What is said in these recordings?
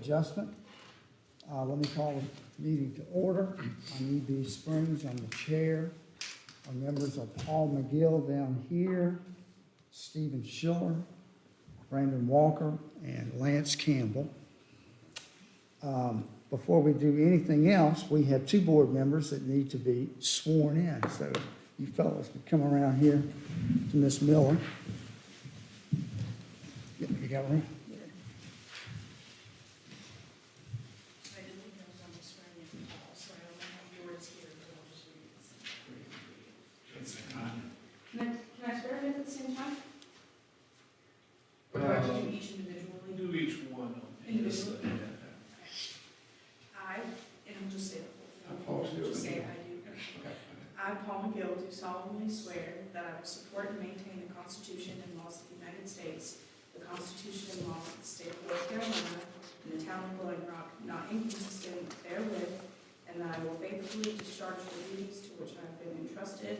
Adjustment. Let me call the meeting to order. I need these Springs on the chair. Our members are Paul McGill down here, Stephen Schiller, Brandon Walker, and Lance Campbell. Before we do anything else, we have two board members that need to be sworn in. So you fellows would come around here to Miss Miller. Yeah, you got one? I didn't think I was on the swearing in call, so I don't have yours here, but I'll just read this. Can I swear in at the same time? Or do I have to do each individually? Do each one. Individually? I, and I'll just say the whole thing. Just say I do. I, Paul McGill, do solemnly swear that I will support and maintain the Constitution and laws of the United States, the Constitution and laws of the state of North Carolina, and the town of Blowing Rock, not inconsistent therewith, and that I will faithfully discharge the duties to which I have been entrusted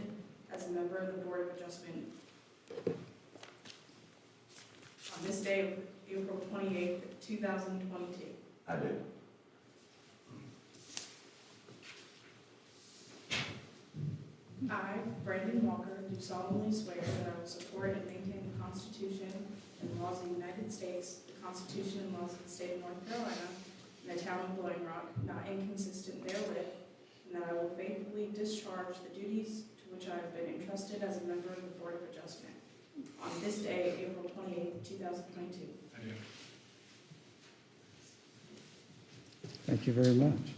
as a member of the Board of Adjustment on this day of April 28th, 2022. I do. I, Brandon Walker, do solemnly swear that I will support and maintain the Constitution and laws of the United States, the Constitution and laws of the state of North Carolina, and the town of Blowing Rock, not inconsistent therewith, and that I will faithfully discharge the duties to which I have been entrusted as a member of the Board of Adjustment on this day, April 28th, 2022. I do. Thank you very much.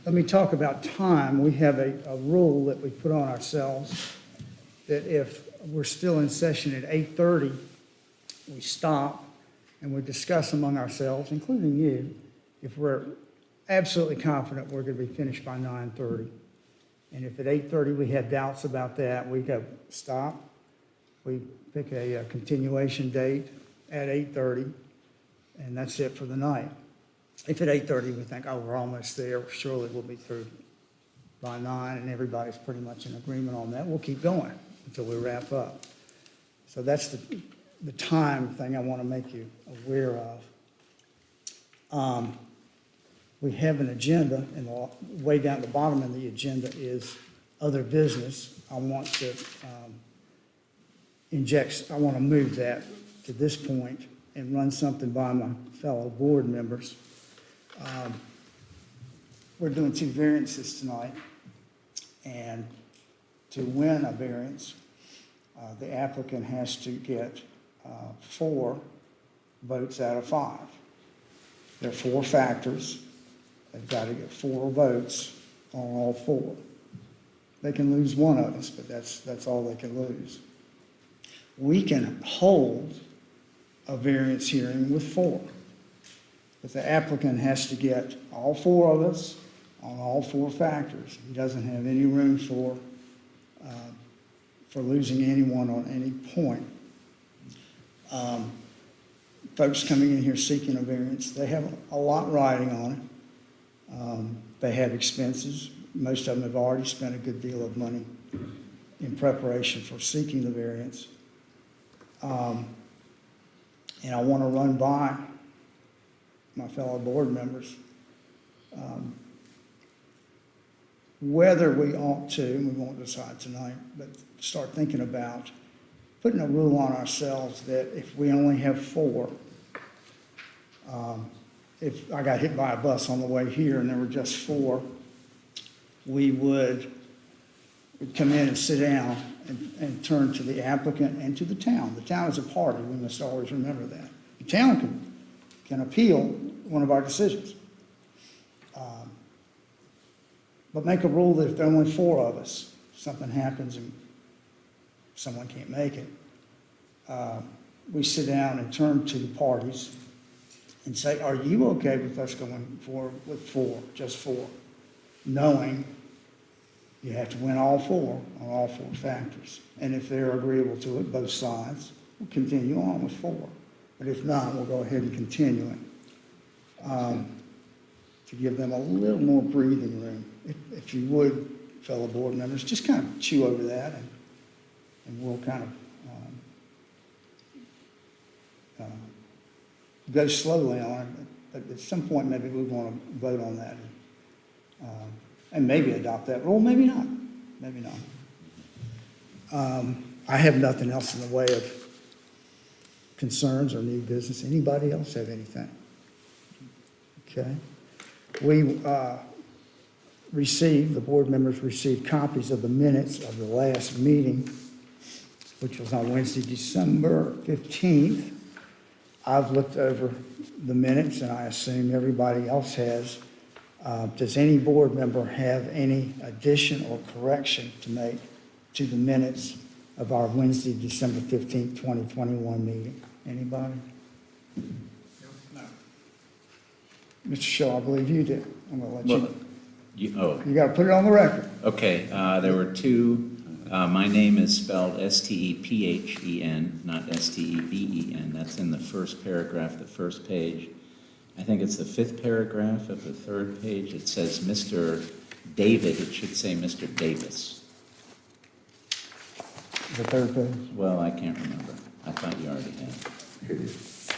Let me talk about time. We have a rule that we put on ourselves that if we're still in session at 8:30, we stop and we discuss among ourselves, including you, if we're absolutely confident we're going to be finished by 9:30. And if at 8:30 we have doubts about that, we go stop. We pick a continuation date at 8:30, and that's it for the night. If at 8:30 we think, oh, we're almost there, surely we'll be through by 9, and everybody's pretty much in agreement on that, we'll keep going until we wrap up. So that's the time thing I want to make you aware of. We have an agenda, and way down at the bottom of the agenda is other business. I want to I want to move that to this point and run something by my fellow board members. We're doing two variances tonight, and to win a variance, the applicant has to get 4 votes out of 5. There are 4 factors. They've got to get 4 votes on all 4. They can lose one of us, but that's all they can lose. We can hold a variance hearing with 4. But the applicant has to get all 4 of us on all 4 factors. He doesn't have any room for losing anyone on any point. Folks coming in here seeking a variance, they have a lot riding on it. They have expenses. Most of them have already spent a good deal of money in preparation for seeking the variance. And I want to run by my fellow board members, whether we ought to, and we won't decide tonight, but start thinking about putting a rule on ourselves that if we only have 4, if I got hit by a bus on the way here and there were just 4, we'd come in and sit down and turn to the applicant and to the town. The town is a party. We must always remember that. The town can appeal one of our decisions. But make a rule that if there are only 4 of us, something happens and someone can't make it, we sit down and turn to the parties and say, are you okay with us going forward with 4, just 4, knowing you have to win all 4 on all 4 factors. And if they're agreeable to it, both sides, we'll continue on with 4. But if not, we'll go ahead and continue it. To give them a little more breathing room. If you would, fellow board members, just kind of chew over that, and we'll kind of go slowly on it, but at some point, maybe we want to vote on that. And maybe adopt that rule, maybe not, maybe not. I have nothing else in the way of concerns or new business. Anybody else have anything? Okay. We the board members received copies of the minutes of the last meeting, which was on Wednesday, December 15th. I've looked over the minutes, and I assume everybody else has. Does any board member have any addition or correction to make to the minutes of our Wednesday, December 15th, 2021 meeting? Anybody? No. Mr. Shaw, I believe you did. I'm going to let Well, you. You got to put it on the record. Okay, there were two. My name is spelled Stephen, not Steven. That's in the first paragraph, the first page. I think it's the fifth paragraph of the third page. It says Mr. David. It should say Mr. Davis. The third page. Well, I can't remember. I thought you already had. Here it is.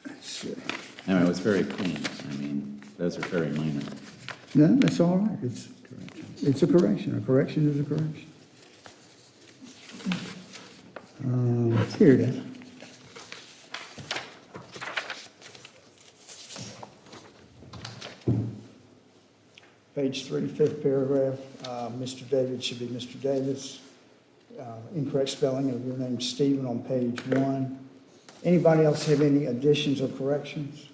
Let's see. No, it was very clean. I mean, those are very minor. No, that's all right. It's a correction. A correction is a correction. Here it is. Page 3, fifth paragraph. Mr. David should be Mr. Davis. Incorrect spelling of your name, Stephen, on page 1. Anybody else have any additions or corrections?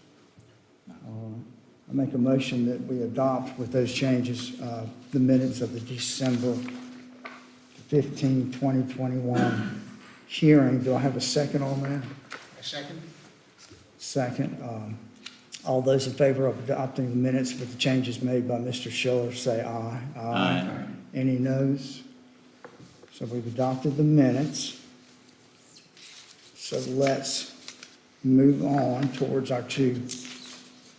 I make a motion that we adopt with those changes the minutes of the December 15, 2021 hearing. Do I have a second on that? A second? Second. All those in favor of adopting the minutes with the changes made by Mr. Schiller, say aye. Aye. Any noes? So we've adopted the minutes. So let's move on towards our two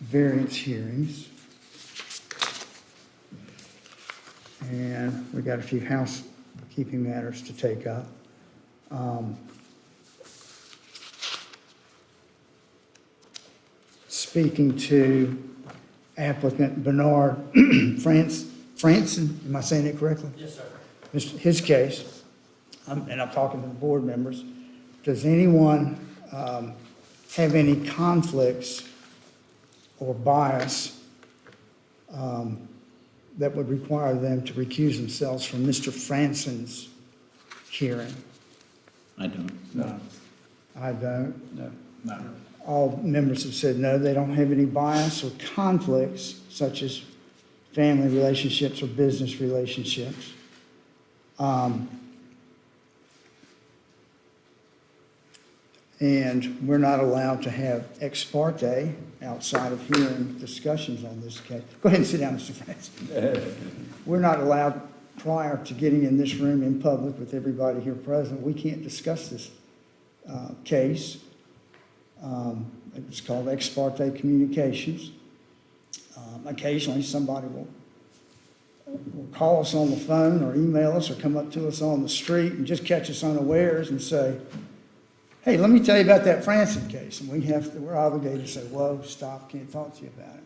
variance hearings. And we got a few housekeeping matters to take up. Speaking to applicant Bernard Franson, am I saying it correctly? Yes, sir. His case, and I'm talking to the board members, does anyone have any conflicts or bias that would require them to recuse themselves from Mr. Franson's hearing? I don't. No. I don't. No. All members have said no, they don't have any bias or conflicts, such as family relationships or business relationships. And we're not allowed to have ex parte outside of hearing discussions on this case. Go ahead and sit down, Mr. Francis. We're not allowed, prior to getting in this room in public with everybody here present, we can't discuss this case. It's called ex parte communications. Occasionally, somebody will call us on the phone or email us or come up to us on the street and just catch us unawares and say, hey, let me tell you about that Franson case. And we're obligated to say, whoa, stop, can't talk to you about it.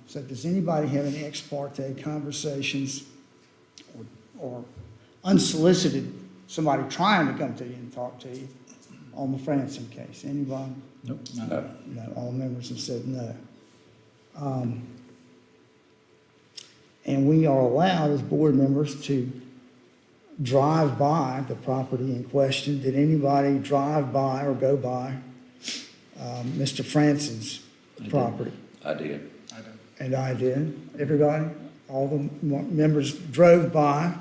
So does anybody have any ex parte conversations or unsolicited, somebody trying to come to you and talk to you on the Franson case? Anybody? Nope. No. No, all members have said no. And we are allowed as board members to drive by the property in question. Did anybody drive by or go by Mr. Franson's property? I did. I did. And I did. Everybody? All the members drove by,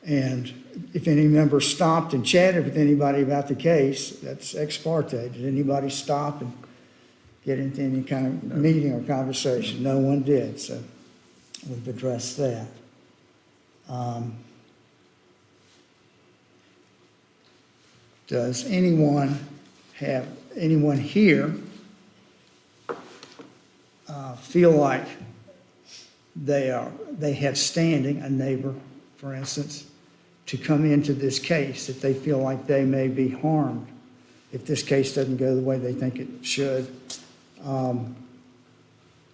and if any member stopped and chatted with anybody about the case, that's ex parte. Did anybody stop and get into any kind of meeting or conversation? No one did, so we've addressed that. Does anyone here feel like they have standing, a neighbor, for instance, to come into this case, that they feel like they may be harmed if this case doesn't go the way they think it should.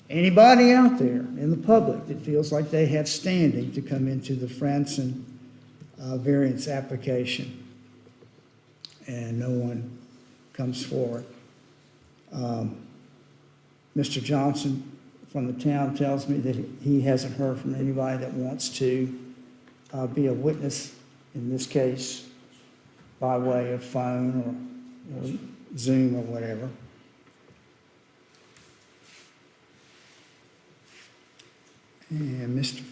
Anybody out there in the public that feels like they have standing to come into the Franson variance application, and no one comes forward. Mr. Johnson from the town tells me that he hasn't heard from anybody that wants to be a witness in this case by way of phone or Zoom or whatever. And Mr.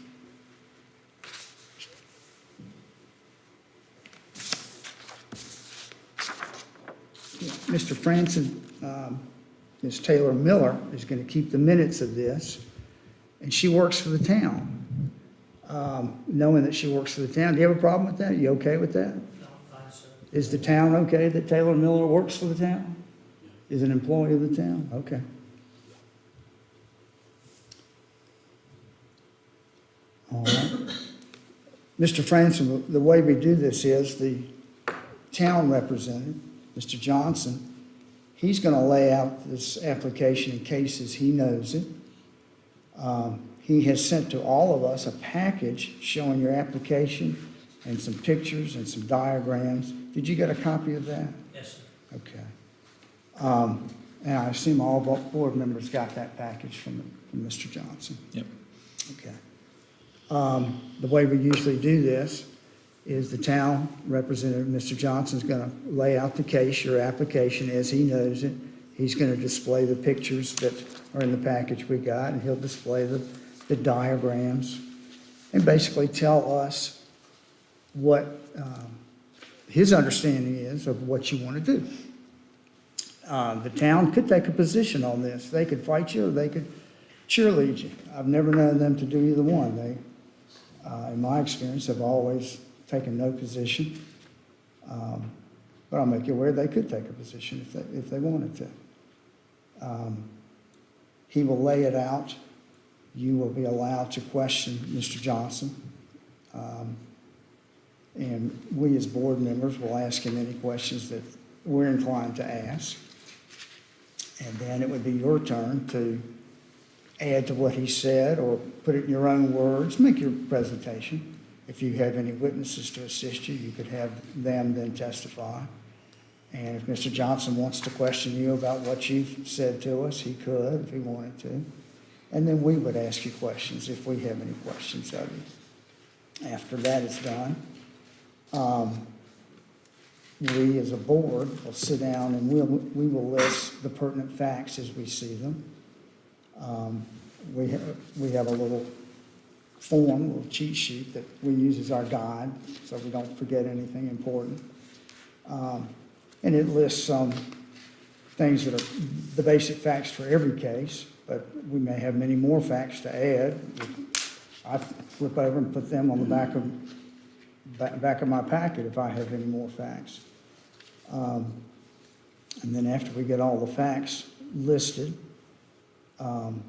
Franson, Ms. Taylor Miller is going to keep the minutes of this, and she works for the town. Knowing that she works for the town, do you have a problem with that? You okay with that? No, fine, sir. Is the town okay that Taylor Miller works for the town? Is an employee of the town? Okay. All right. Mr. Franson, the way we do this is the town representative, Mr. Johnson, he's going to lay out this application in cases he knows it. He has sent to all of us a package showing your application and some pictures and some diagrams. Did you get a copy of that? Yes, sir. Okay. And I assume all board members got that package from Mr. Johnson. Yep. Okay. The way we usually do this is the town representative, Mr. Johnson's going to lay out the case, your application as he knows it. He's going to display the pictures that are in the package we got, and he'll display the diagrams and basically tell us what his understanding is of what you want to do. The town could take a position on this. They could fight you or they could cheerlead you. I've never known them to do either one. They, in my experience, have always taken no position. But I'll make you aware they could take a position if they wanted to. He will lay it out. You will be allowed to question Mr. Johnson. And we as board members will ask him any questions that we're inclined to ask. And then it would be your turn to add to what he said or put it in your own words, make your presentation. If you have any witnesses to assist you, you could have them then testify. And if Mr. Johnson wants to question you about what you've said to us, he could if he wanted to. And then we would ask you questions if we have any questions of you. After that is done, we as a board will sit down and we will list the pertinent facts as we see them. We have a little form, a little cheat sheet that we use as our guide so we don't forget anything important. And it lists some things that are the basic facts for every case, but we may have many more facts to add. I flip over and put them on the back of my packet if I have any more facts. And then after we get all the facts listed, and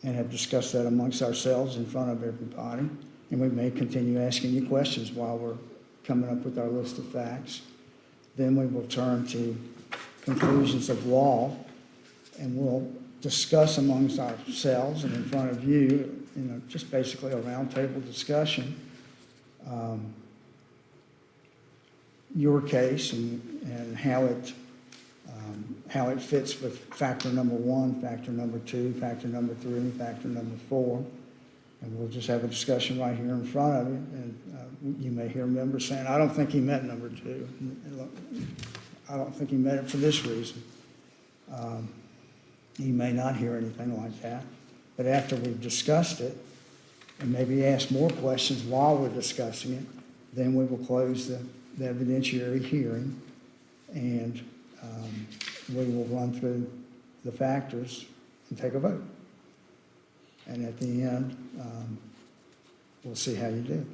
have discussed that amongst ourselves in front of everybody, and we may continue asking you questions while we're coming up with our list of facts. Then we will turn to conclusions of law, and we'll discuss amongst ourselves and in front of you, just basically a roundtable discussion, your case and how it fits with factor number 1, factor number 2, factor number 3, factor number 4. And we'll just have a discussion right here in front of you. And you may hear members saying, I don't think he meant number 2. I don't think he meant it for this reason. You may not hear anything like that. But after we've discussed it, and maybe ask more questions while we're discussing it, then we will close the evidentiary hearing, and we will run through the factors and take a vote. And at the end, we'll see how you do.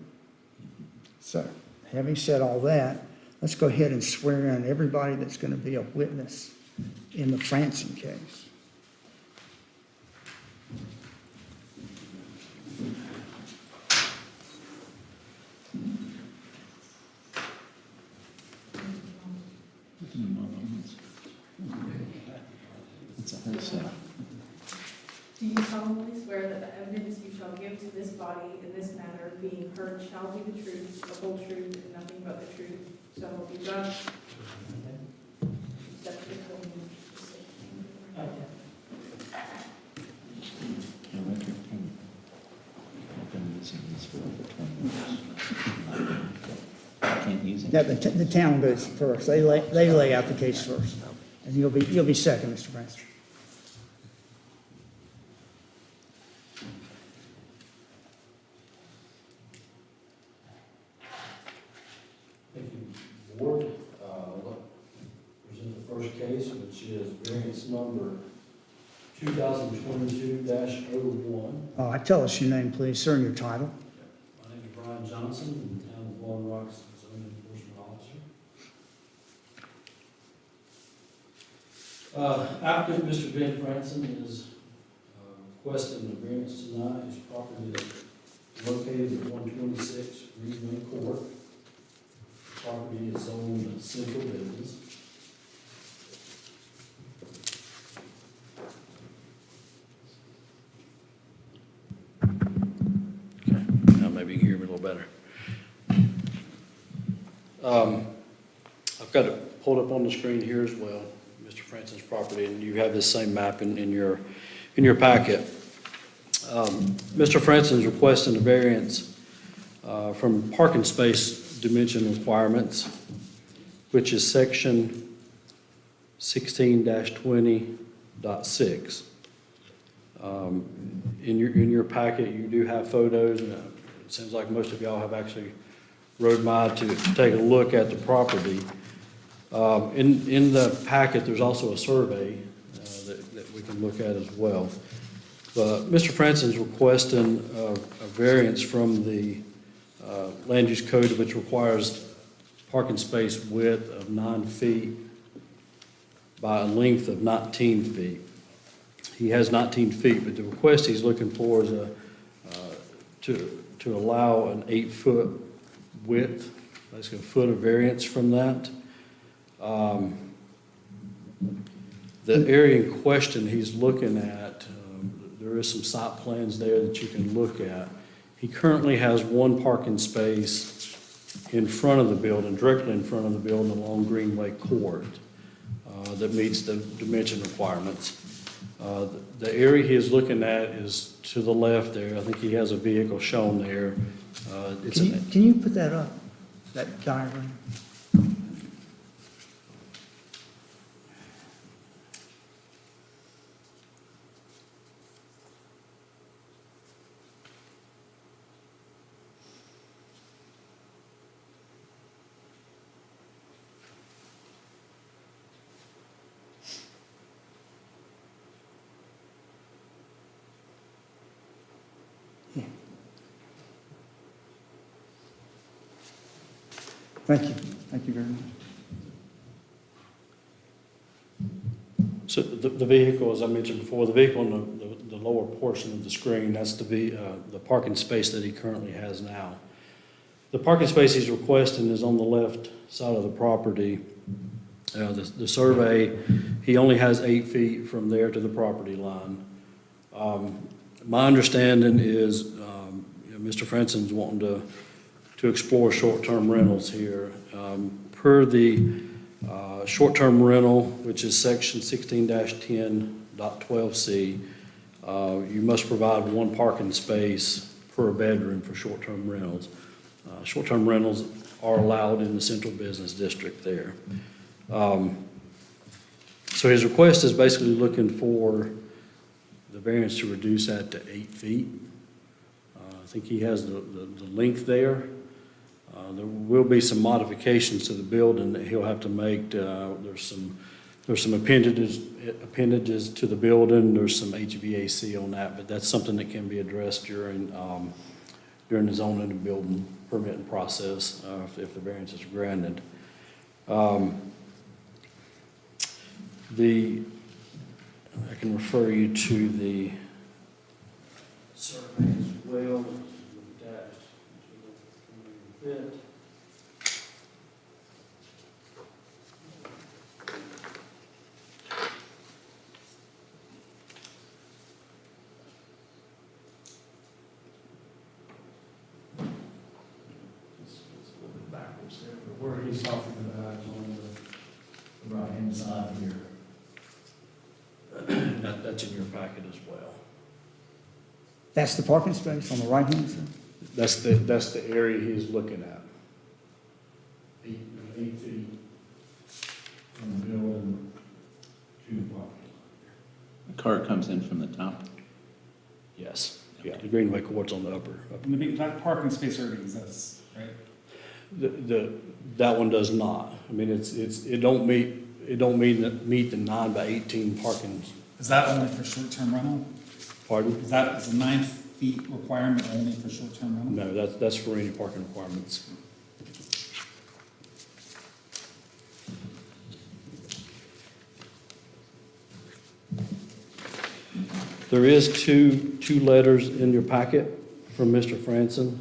So, having said all that, let's go ahead and swear in everybody that's going to be a witness in the Franson case. It's a hard sell. Do you solemnly swear that the evidence you shall give to this body in this matter being heard shall be the truth, the whole truth, and nothing but the truth? So help you God. Step to the podium. No record payment. I've been using this for over 20 years. I can't use it. Yeah, the town goes first. They lay out the case first. And you'll be second, Mr. Branson. Thank you, Board. Present the first case, which is variance number 2022-01. Tell us your name, please, sir, and your title. My name is Brian Johnson, and the town of Blowing Rocks zoning enforcement officer. Applicant, Mr. Ben Franson, is requesting a variance tonight. His property is located at 126 Reedman Court. Property is zoned central business. Okay, now maybe you can hear me a little better. I've got it pulled up on the screen here as well, Mr. Franson's property, and you have this same map in your packet. Mr. Franson's requesting a variance from parking space dimension requirements, which is section 16-20.6. In your packet, you do have photos, and it seems like most of y'all have actually rode by to take a look at the property. In the packet, there's also a survey that we can look at as well. But Mr. Franson's requesting a variance from the land use code, which requires parking space width of 9 feet by a length of 19 feet. He has 19 feet, but the request he's looking for is to allow an 8-foot width, basically a foot of variance from that. The area in question he's looking at, there is some site plans there that you can look at. He currently has one parking space in front of the building, directly in front of the building along Greenway Court, that meets the dimension requirements. The area he is looking at is to the left there. I think he has a vehicle shown there. Can you put that up, that diagram? Thank you. Thank you very much. So the vehicle, as I mentioned before, the vehicle in the lower portion of the screen, that's the parking space that he currently has now. The parking space he's requesting is on the left side of the property. The survey, he only has 8 feet from there to the property line. My understanding is Mr. Franson's wanting to explore short-term rentals here. Per the short-term rental, which is section 16-10.12C, you must provide one parking space per bedroom for short-term rentals. Short-term rentals are allowed in the central business district there. So his request is basically looking for the variance to reduce that to 8 feet. I think he has the length there. There will be some modifications to the building that he'll have to make. There's some appendages to the building. There's some HVAC on that, but that's something that can be addressed during the zoning and building permitting process if the variance is granted. I can refer you to the survey as well. Bit. maps there, but where he's talking about is on the right-hand side here. That's in your packet as well. That's the parking space on the right-hand side? That's the area he's looking at. 8 feet from the building to the parking The car comes in from the top. Yes, yeah, the Greenway Court's on the upper. And the big, that parking space already exists, right? That one does not. I mean, it don't meet the 9 by 18 parking, Is that only for short-term rental? pardon? Is a 9 feet requirement only for short-term rental? No, that's for any parking requirements. There is two letters in your packet from Mr. Franson.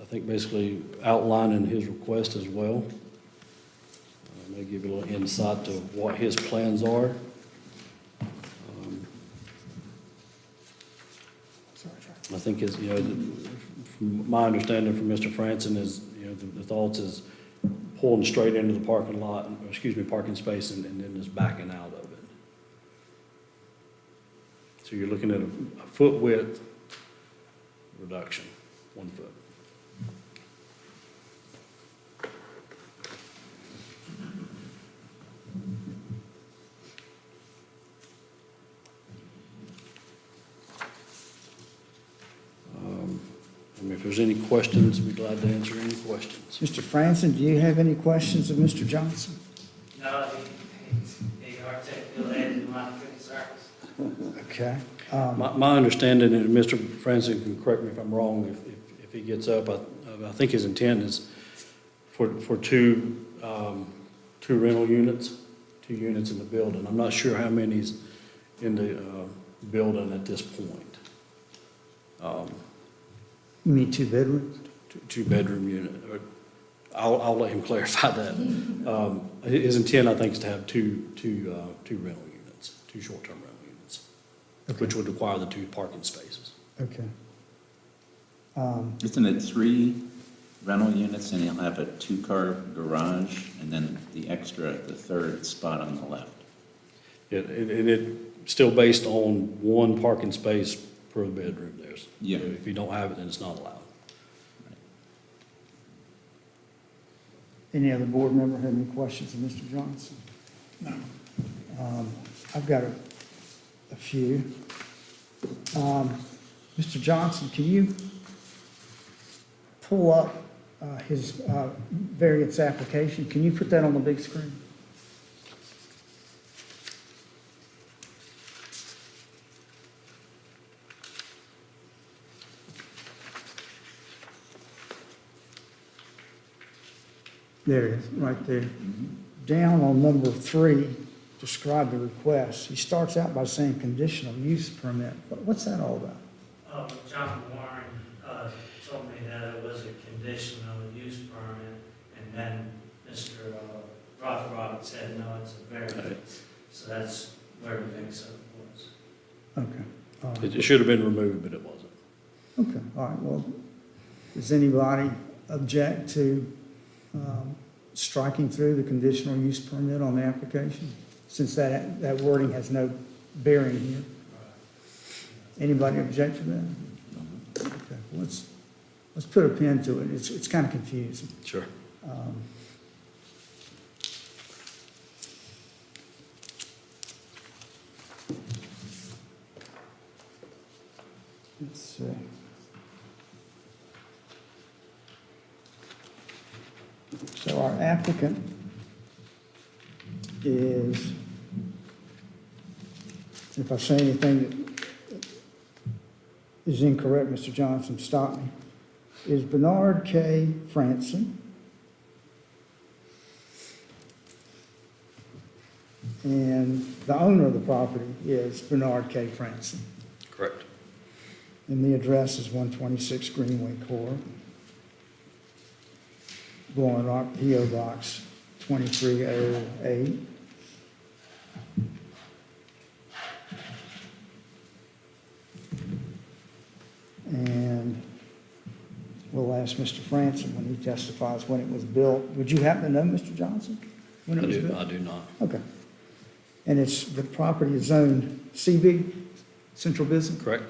I think basically outlining his request as well. May give you a little insight to what his plans are. I think his, from my understanding from Mr. Franson is, the thoughts is pulling straight into the parking lot, parking space and then just backing out of it. So you're looking at a foot width reduction, 1 foot. If there's any questions, I'd be glad to answer any questions. Mr. Franson, do you have any questions of Mr. Johnson? No, he articulated my concerns. Okay. My understanding, and Mr. Franson can correct me if I'm wrong, if he gets up, I think his intent is for two rental units, 2 units in the building. I'm not sure how many's in the building at this point. You mean 2 bedrooms? 2-bedroom unit. I'll let him clarify that. His intent, I think, is to have two rental units, 2 short-term rental units, which would require the 2 parking spaces. Okay. Isn't it 3 rental units and you'll have a 2-car garage and then the extra, the third spot on the left? It still based on 1 parking space per bedroom. Yeah. So if you don't have it, then it's not allowed. Any other board member have any questions of Mr. Johnson? No. I've got a few. Mr. Johnson, can you pull up his variance application? Can you put that on the big screen? There it is, right there. Down on number 3, describe the request. He starts out by saying conditional use permit. What's that all about? John Warren told me that it was a conditional use permit, and then Mr. Rothrock said, no, it's a variance. So that's where we think so it was. Okay, all right. It should have been removed, but it wasn't. Okay, all right, well, does anybody object to striking through the conditional use permit on the application? Since that wording has no bearing here. Anybody object to that? Okay, well, let's put a pin to it. It's kind of confusing. Sure. Let's see. So our applicant is, if I say anything that is incorrect, Mr. Johnson, stop me, is Bernard K. Franson. And the owner of the property is Bernard K. Franson. Correct. And the address is 126 Greenway Court, Blowing Rock, P.O. Box 2308. And we'll ask Mr. Franson when he testifies when it was built. Would you happen to know, Mr. Johnson, when it was built? I do not. Okay. And it's, the property is zoned CB, Central Business? Correct?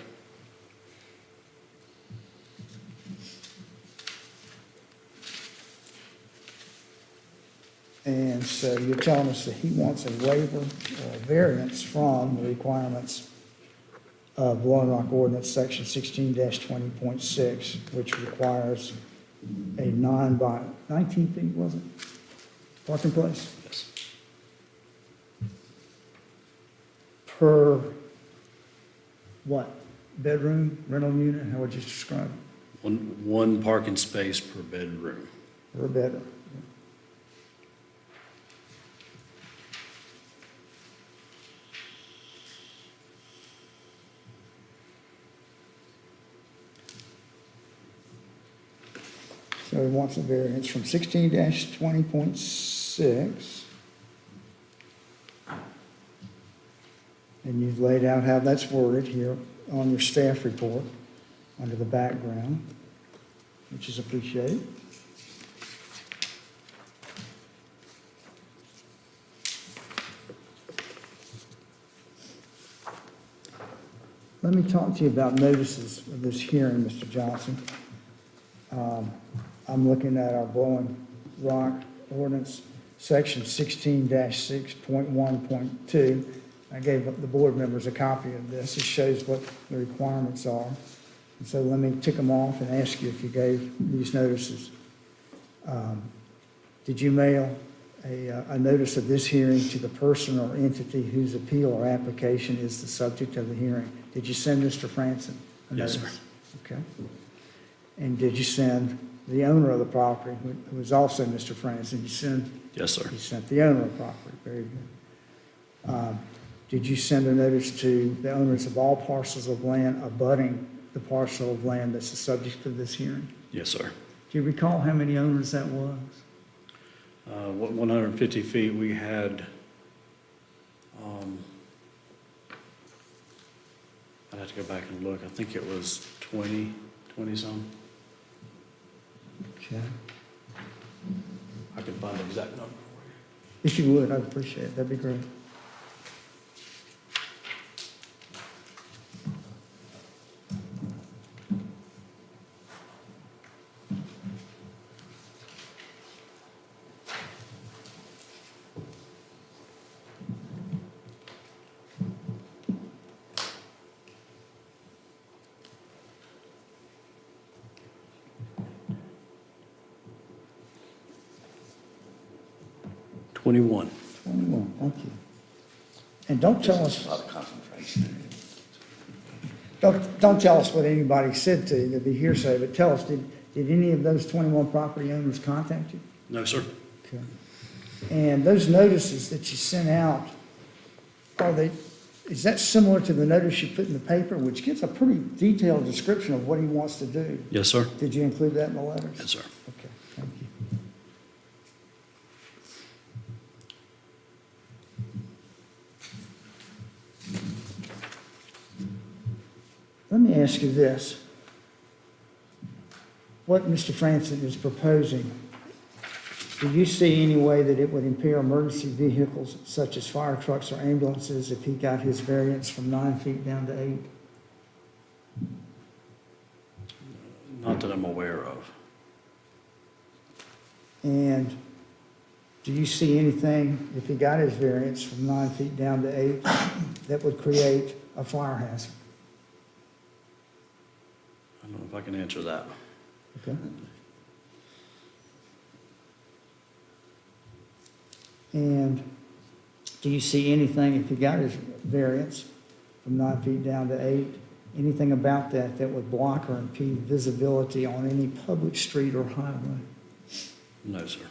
And so you're telling us that he wants a waiver or a variance from the requirements of Blowing Rock Ordinance, Section 16-20.6, which requires a 9 by 19 feet, was it? Parking place? Yes. Per what? Bedroom, rental unit, how would you describe it? One parking space per bedroom. Per bedroom. So he wants a variance from 16-20.6. And you've laid out how that's worded here on your staff report under the background, which is appreciated. Let me talk to you about notices of this hearing, Mr. Johnson. I'm looking at our Blowing Rock Ordinance, Section 16-6.1.2. I gave the board members a copy of this. It shows what the requirements are. And so let me tick them off and ask you if you gave these notices. Did you mail a notice of this hearing to the person or entity whose appeal or application is the subject of the hearing? Did you send Mr. Franson a Yes, notice? sir. Okay. And did you send the owner of the property, who was also Mr. Franson, Yes, sir. you sent the owner of the property, very good. Did you send a notice to the owners of all parcels of land abutting the parcel of land that's the subject of this hearing? Yes, sir. Do you recall how many owners that was? 150 feet, we had, I'd have to go back and look. I think it was 20 some. Okay. I can find the exact number for you. If you would, I'd appreciate it. That'd be great. Twenty-one. 21, thank you. And don't tell us, don't tell us what anybody said to you, it'd be hearsay, but tell us, did any of those 21 property owners contact you? No, sir. Okay. And those notices that you sent out, is that similar to the notice you put in the paper, which gives a pretty detailed description of what he wants to do? Yes, sir. Did you include that in the letters? Yes, sir. Okay, thank you. Let me ask you this. What Mr. Franson is proposing, do you see any way that it would impair emergency vehicles such as fire trucks or ambulances if he got his variance from 9 feet down to 8? Not that I'm aware of. And do you see anything, if he got his variance from 9 feet down to 8, that would create a fire hazard? I don't know if I can answer that. Okay. And do you see anything, if he got his variance from 9 feet down to 8, anything about that that would block or impede visibility on any public street or highway? No, sir.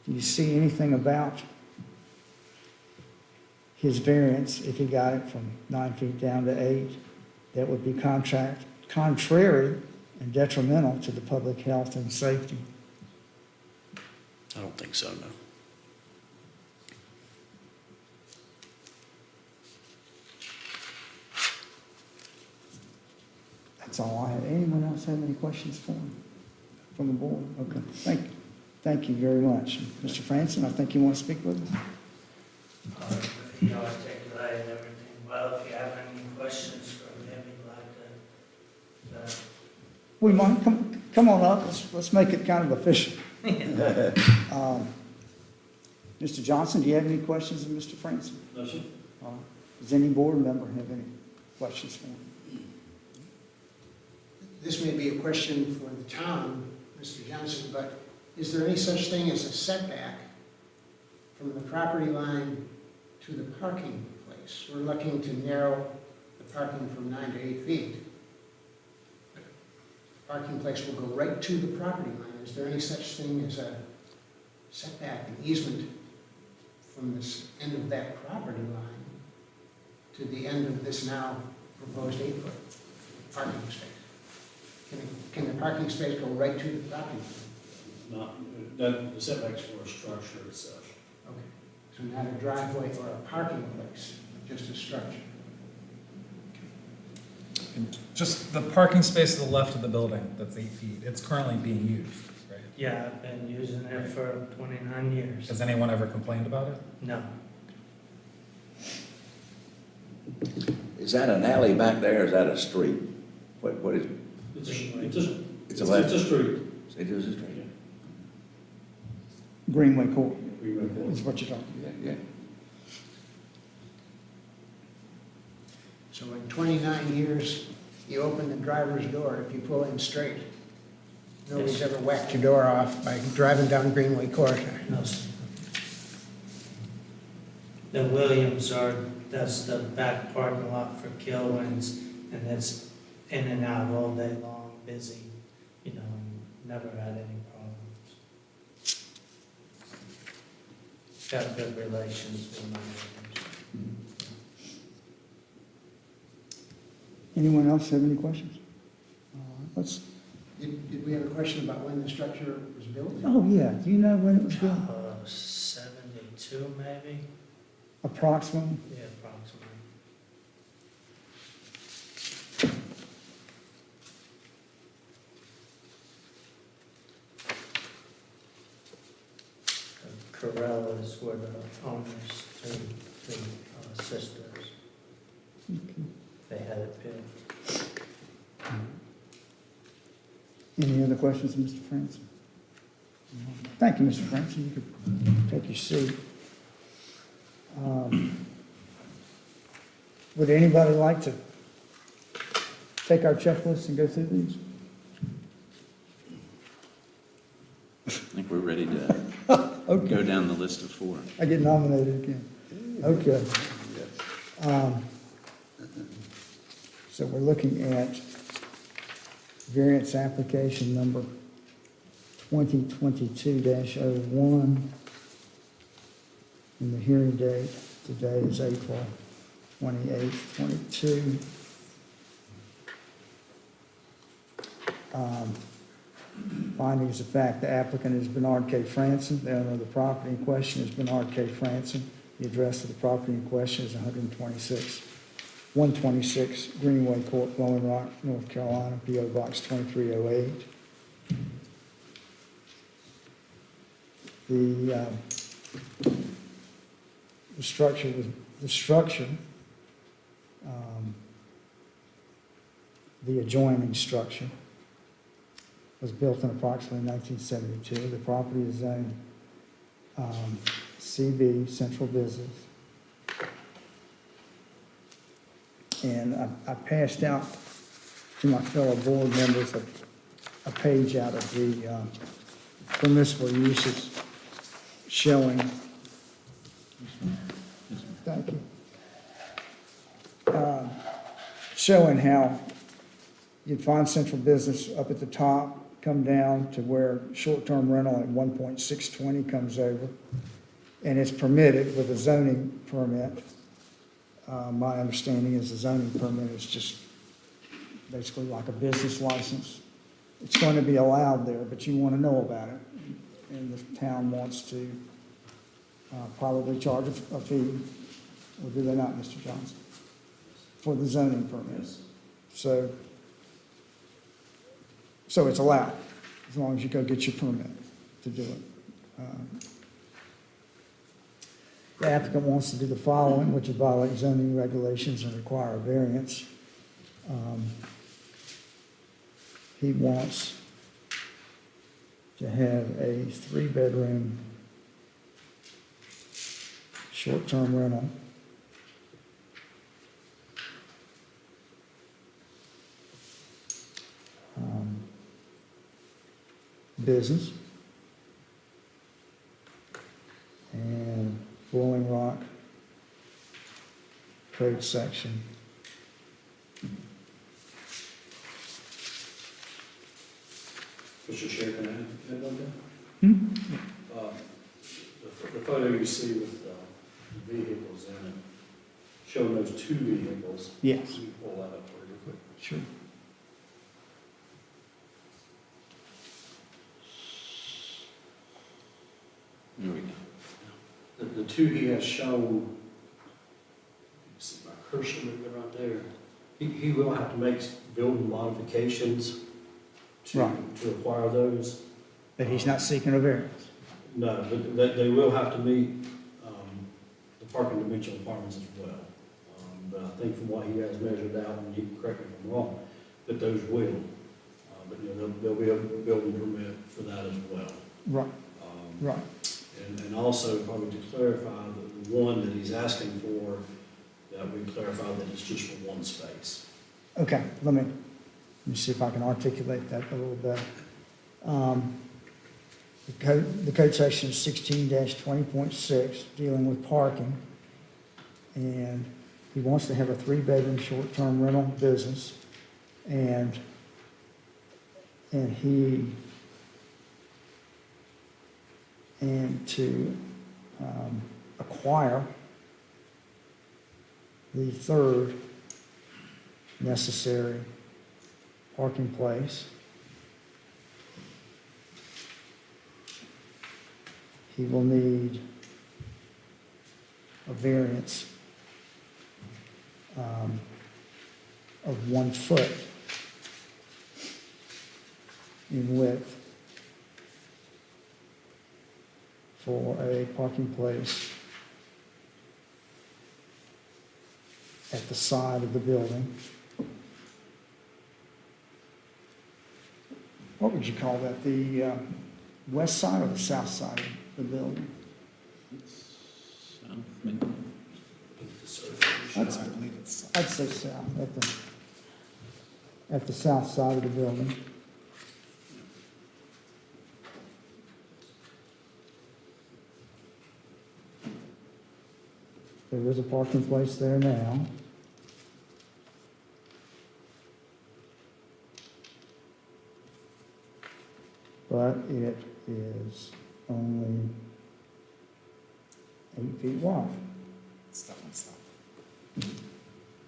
Do you see anything about his variance, if he got it from 9 feet down to 8, that would be contrary and detrimental to the public health and safety? I don't think so, no. That's all I have. Anyone else have any questions for him from the board? Okay, thank you very much. Mr. Franson, I think you want to speak with us? You articulated everything well. If you have any questions for me, I'd be glad to. We might, come on up, let's make it kind of official. Mr. Johnson, do you have any questions of Mr. Franson? No, sir. Does any board member have any questions for him? This may be a question for the town, Mr. Johnson, but is there any such thing as a setback from the property line to the parking place? We're looking to narrow the parking from 9 to 8 feet. The parking place will go right to the property line. Is there any such thing as a setback, an easement from this end of that property line to the end of this now proposed 8-foot parking space? Can the parking space go right to the property line? Not, that, the setbacks for a structure as such. Okay, so not a driveway or a parking place, just a structure. And just the parking space to the left of the building, that's 8 feet, it's currently being used, right? Yeah, I've been using it for 29 years. Has anyone ever complained about it? No, Is that an alley back there, or is that a street? What is, It's a It's a left. street. it is a street? Greenway Court We make that. is what you're talking Yeah. So in 29 years, you open the driver's door if you pull in straight. Nobody's Yes. ever whacked your door off by driving down Greenway Court. no. The Williams that's the back parking lot for Kilwins, and it's in and out all day long, busy, you know, and never had any problems. Got good relations with my neighbors. Anyone else have any questions? Let's, Did we have a question about when the structure was built? oh yeah, do you know when it was built? 72 maybe? Approximately? Yeah, approximately. Corellas were the owners, three sisters. Okay. They had it built. Any other questions of Mr. Franson? Thank you, Mr. Franson. You could take your seat. Would anybody like to take our checklist and go through these? I think we're ready to Okay, go down the list of 4. I get nominated again. Okay. So we're looking at variance application number 2022-01. And the hearing date today is April 28th, 22. Findings of fact, the applicant is Bernard K. Franson. The owner of the property in question is Bernard K. Franson. The address of the property in question is 126 Greenway Court, Blowing Rock, North Carolina, P.O. Box 2308. The adjoining structure was built in approximately 1972. The property is zoned CB, Central Business. And I passed out to my fellow board members a page out of the permissible uses showing, thank you, showing how you'd find central business up at the top, come down to where short-term rental at 1.620 comes over, and it's permitted with a zoning permit. My understanding is the zoning permit is just basically like a business license. It's going to be allowed there, but you want to know about it. And the town wants to probably charge a fee, or do they not, Mr. Johnson, for the zoning permits? So So it's allowed, as long as you go get your permit to do it. The applicant wants to do the following, which would violate zoning regulations and require a variance. He wants to have a 3-bedroom short-term rental business and Rolling Rock code section. Mr. Chair, can I add on that? Hmm? The photo you see with the vehicles in it, showing those 2 vehicles. Yes. Can you pull that up real quick? Sure. There we go. The 2 he has shown, you see my cursor right there, he will have to make building modifications Right. to acquire those. But he's not seeking a variance. No, but they will have to meet the parking dimensional requirements as well. But I think from what he has measured out, and you can correct me if I'm wrong, that those will. But you know, there'll be a building permit for that as well. Right, right. And also, probably to clarify, the one that he's asking for, that we clarify that it's just for 1 space. Okay, let me see if I can articulate that a little better. The code section is 16-20.6, dealing with parking. And he wants to have a 3-bedroom short-term rental business. And to acquire the 3rd necessary parking place. He will need a variance of 1 foot in width for a parking place at the side of the building. What would you call that? The west side or the south side of the building? So, maybe- I'd say south, at the south side of the building. There is a parking place there now. But it is only 8 feet wide. It's definitely south.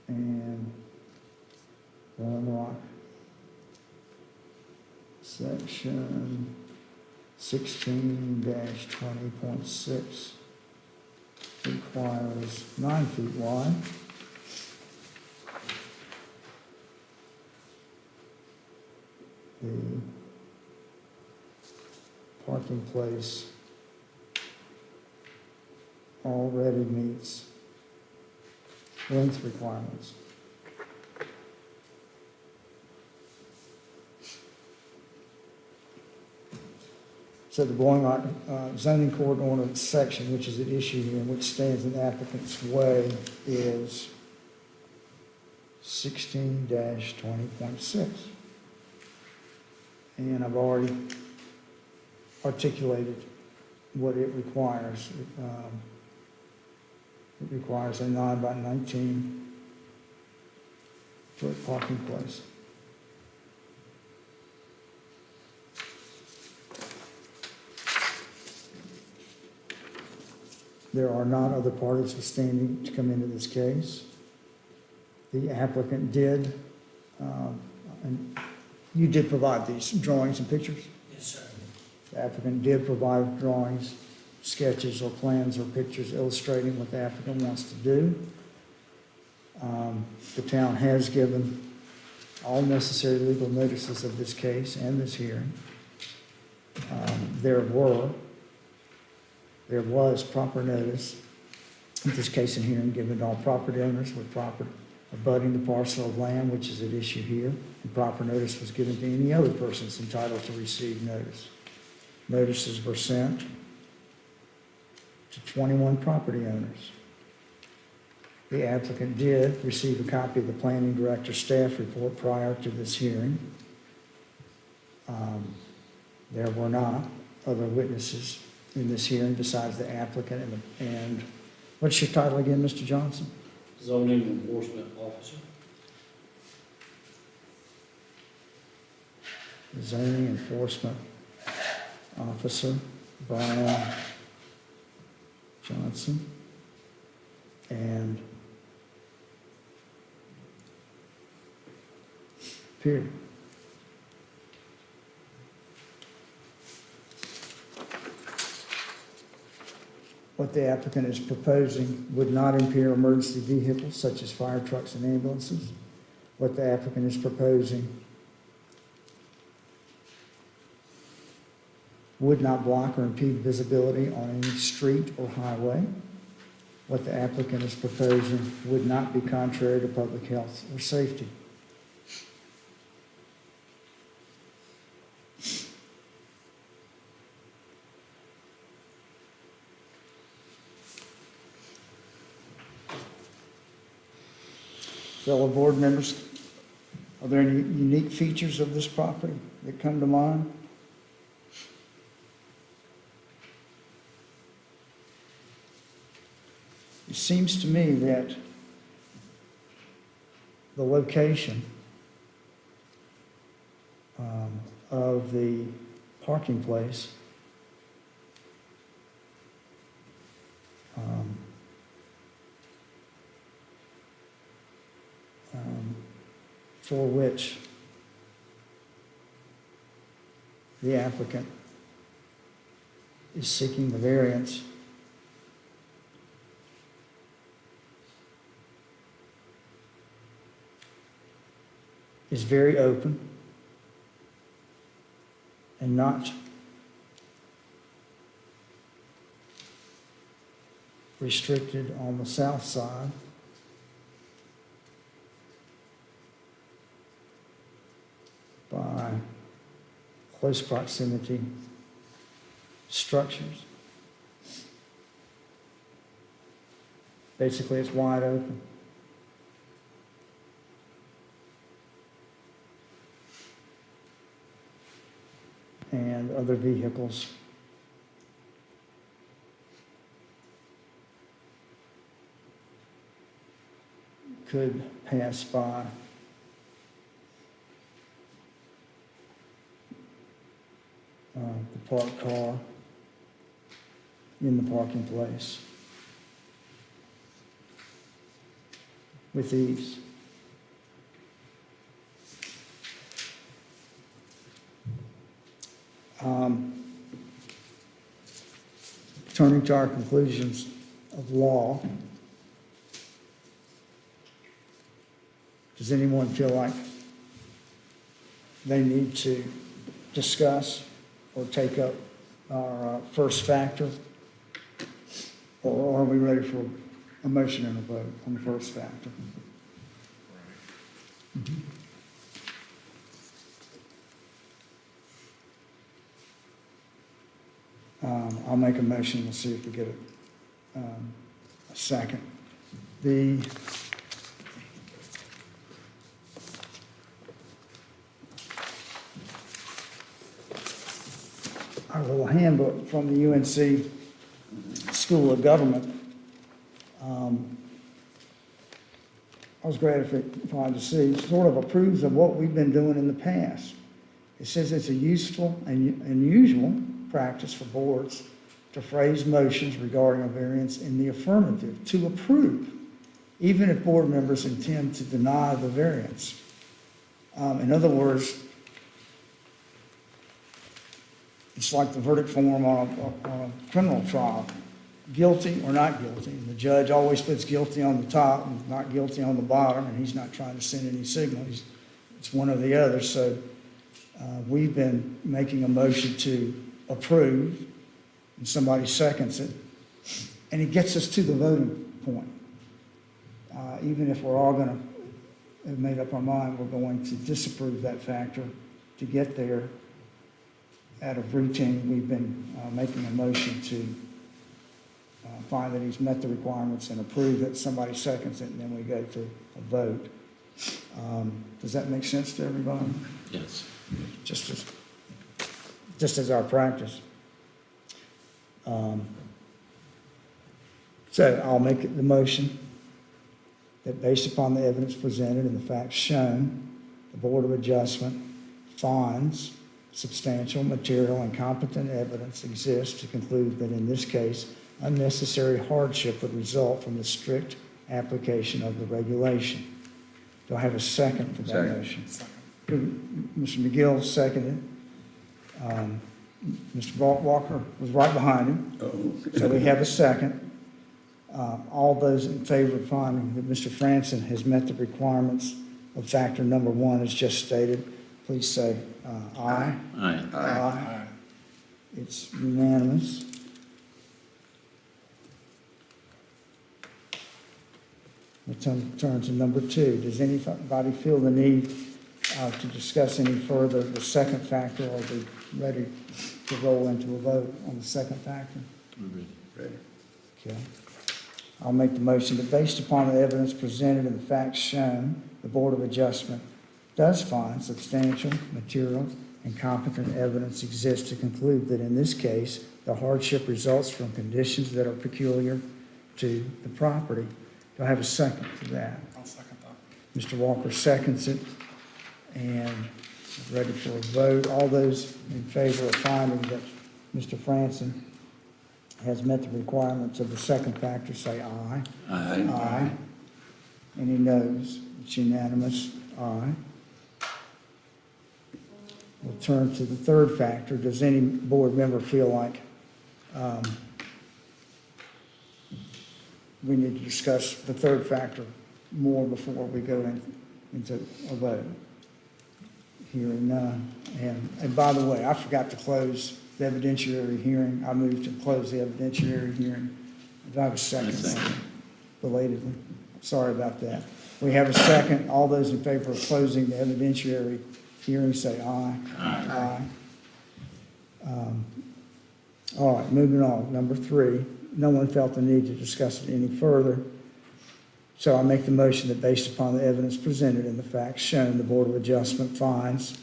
And Rolling Rock section 16-20.6 requires 9 feet wide. The parking place already meets length requirements. So the Blowing Rock zoning court ordinance section, which is at issue here, and which stands in the applicant's way, is 16-20.6. And I've already articulated what it requires. It requires a 9 by 19 foot parking place. There are not other parties withstanding to come into this case. The applicant did, and you did provide these drawings and pictures? Yes, sir. The applicant did provide drawings, sketches, or plans or pictures illustrating what the applicant wants to do. The town has given all necessary legal notices of this case and this hearing. There was proper notice of this case and hearing given to all property owners with property abutting the parcel of land which is at issue here, and proper notice was given to any other persons entitled to receive notice. Notices were sent to 21 property owners. The applicant did receive a copy of the planning director's staff report prior to this hearing. There were not other witnesses in this hearing besides the applicant and what's your title again, Mr. Johnson? Zoning enforcement officer. Zoning Enforcement Officer Brian Johnson. And period. What the applicant is proposing would not impair emergency vehicles such as fire trucks and ambulances. What the applicant is proposing would not block or impede visibility on any street or highway. What the applicant is proposing would not be contrary to public health or safety. Fellow board members, are there any unique features of this property that come to mind? It seems to me that the location of the parking place for which the applicant is seeking the variance is very open and not restricted on the south side by close proximity structures. Basically, it's wide open. And other vehicles could pass by the parked car in the parking place with ease. Turning to our conclusions of law, does anyone feel like they need to discuss or take up our first factor? Or are we ready for a motion and a vote on the first factor? I'll make a motion. We'll see if we get a second. Our little handbook from the UNC School of Government. I was gratified to see, sort of approves of what we've been doing in the past. It says it's a useful and unusual practice for boards to phrase motions regarding a variance in the affirmative to approve, even if board members intend to deny the variance. In other words, it's like the verdict form on a criminal trial, guilty or not guilty. And the judge always puts guilty on the top and not guilty on the bottom, and he's not trying to send any signal. He's It's one or the other, so we've been making a motion to approve, and somebody seconds it, and it gets us to the voting point. Even if we're all going to have made up our mind, we're going to disapprove that factor to get there. Out of routine, we've been making a motion to find that he's met the requirements and approve it. Somebody seconds it, and then we go to a vote. Does that make sense to everybody? Yes. Just as our practice. So I'll make the motion that based upon the evidence presented and the facts shown, the Board of Adjustment finds substantial material and competent evidence exists to conclude that in this case, unnecessary hardship would result from the strict application of the regulation. Do I have a second for that Second. motion? Mr. McGill seconded. Mr. Walker was right behind him. So we have a second. All those in favor of finding that Mr. Franson has met the requirements of factor number 1 as just stated, please say aye. Aye. Aye. It's unanimous. We'll turn to number 2. Does anybody feel the need to discuss any further the second factor, or are we ready to roll into a vote on the second factor? Ready. Okay. I'll make the motion that based upon the evidence presented and the facts shown, the Board of Adjustment does find substantial, material, and competent evidence exists to conclude that in this case, the hardship results from conditions that are peculiar to the property. Do I have a second for that? I'll second that. Mr. Walker seconds it, and ready for a vote. All those in favor of finding that Mr. Franson has met the requirements of the second factor, say aye. Aye. Aye. Any noes? It's unanimous. Aye. We'll turn to the third factor. Does any board member feel like we need to discuss the third factor more before we go into a vote? Hearing none. And by the way, I forgot to close the evidentiary hearing. I moved to close the evidentiary hearing. Do I have a second? Second. Belatedly. Sorry about that. We have a second. All those in favor of closing the evidentiary hearing, say aye. Aye. All right, moving on. Number 3, no one felt the need to discuss it any further. So I make the motion that based upon the evidence presented and the facts shown, the Board of Adjustment finds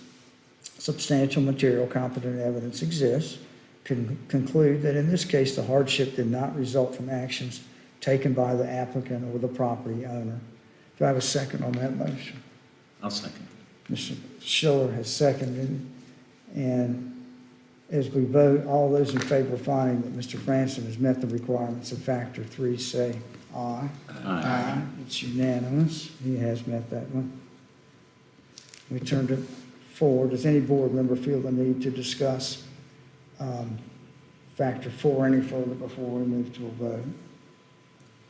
substantial material competent evidence exists, can conclude that in this case the hardship did not result from actions taken by the applicant or the property owner. Do I have a second on that motion? I'll second. Mr. Schiller has seconded, and as we vote, all those in favor of finding that Mr. Franson has met the requirements of factor 3 say aye. Aye. It's unanimous. He has met that one. We turn to 4. Does any board member feel the need to discuss factor 4 any further before we move to a vote?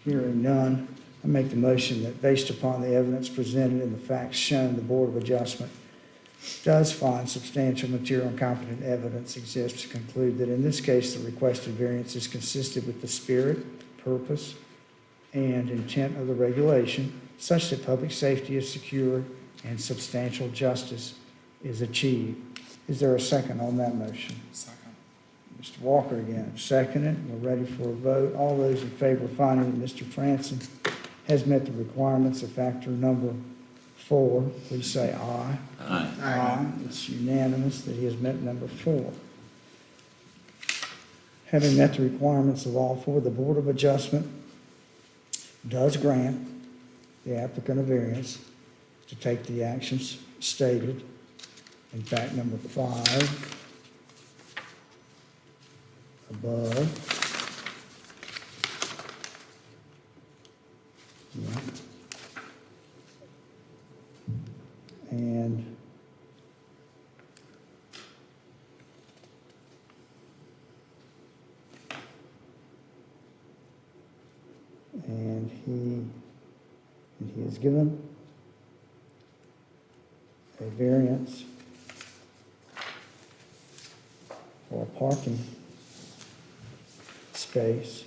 Hearing none, I make the motion that based upon the evidence presented and the facts shown, the Board of Adjustment does find substantial material and competent evidence exists to conclude that in this case the requested variance is consistent with the spirit, purpose, and intent of the regulation, such that public safety is secured and substantial justice is achieved. Is there a second on that motion? Second. Mr. Walker again, seconded. We're ready for a vote. All those in favor of finding that Mr. Franson has met the requirements of factor number 4, please say aye. Aye. Aye. It's unanimous that he has met number 4. Having met the requirements of all 4, the Board of Adjustment does grant the applicant a variance to take the actions stated in fact number 5 above. Yeah. And he has given a variance for a parking space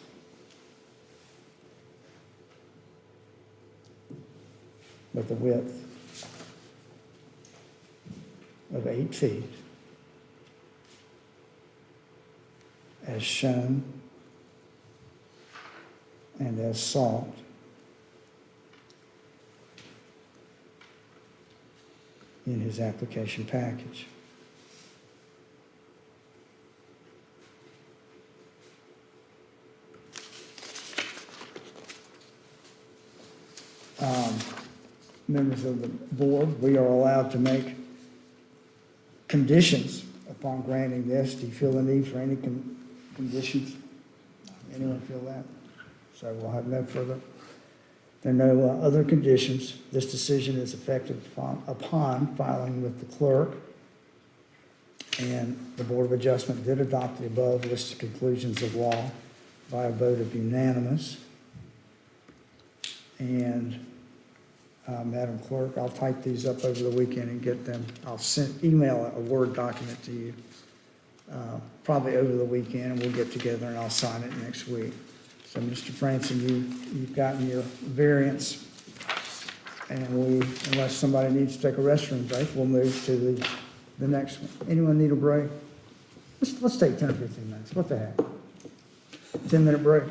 with a width of 8 feet as shown and as sought in his application package. Members of the board, we are allowed to make conditions upon granting this. Do you feel the need for any conditions? Anyone feel that? So we'll have no further. There are no other conditions. This decision is effective upon filing with the clerk. And the Board of Adjustment did adopt the above listed conclusions of law by a vote of unanimous. And Madam Clerk, I'll type these up over the weekend and get them. I'll email a Word document to you probably over the weekend, and we'll get together and I'll sign it next week. So, Mr. Franson, you've gotten your variance, and unless somebody needs to take a restroom break, we'll move to the next one. Anyone need a break? Let's take 10 or 15 minutes. What the heck? 10-minute break.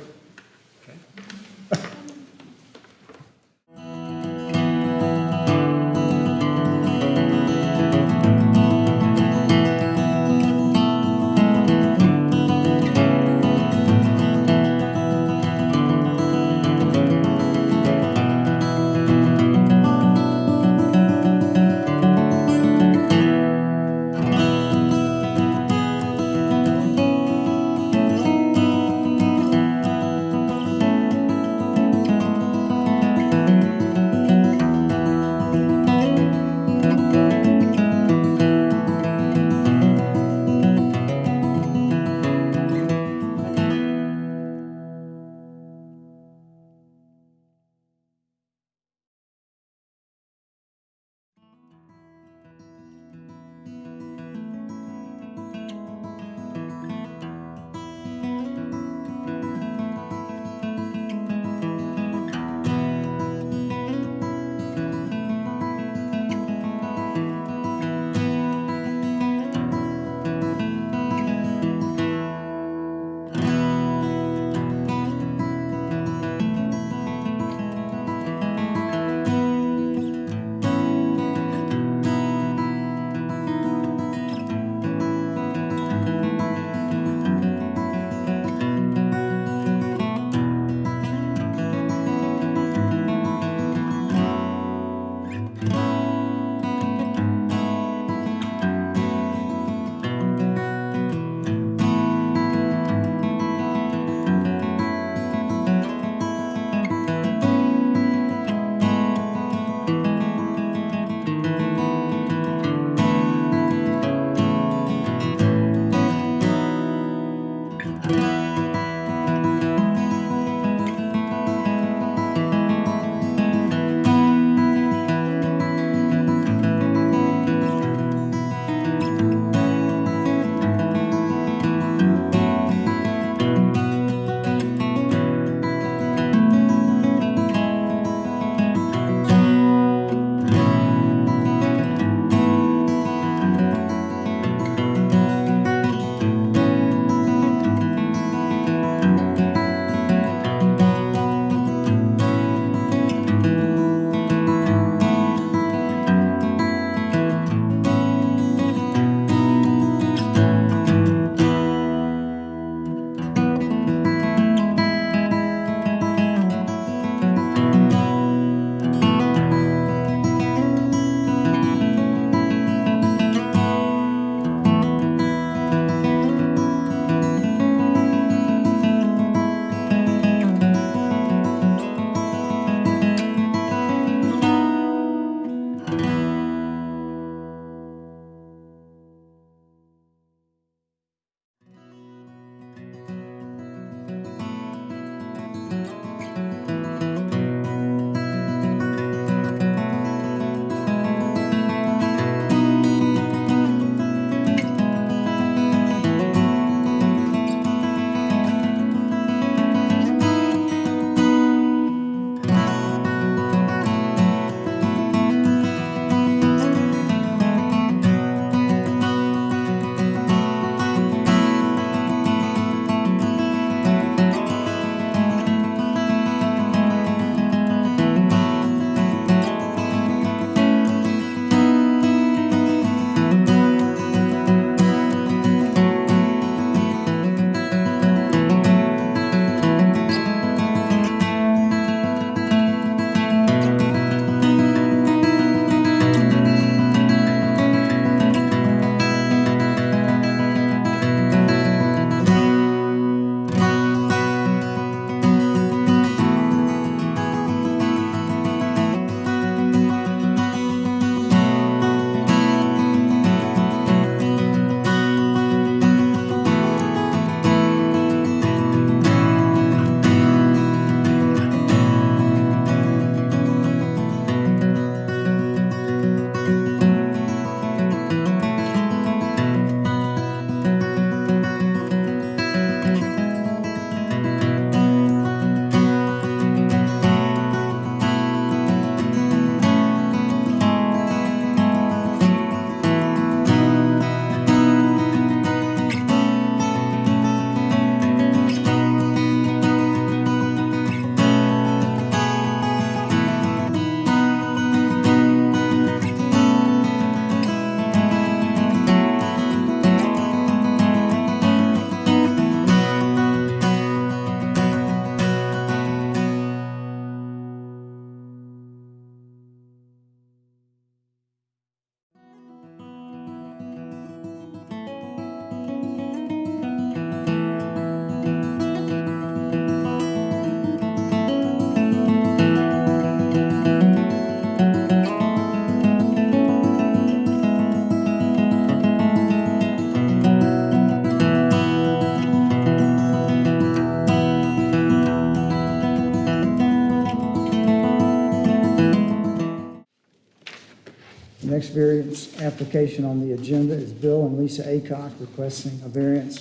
Next variance application on the agenda is Bill and Lisa Acock requesting a variance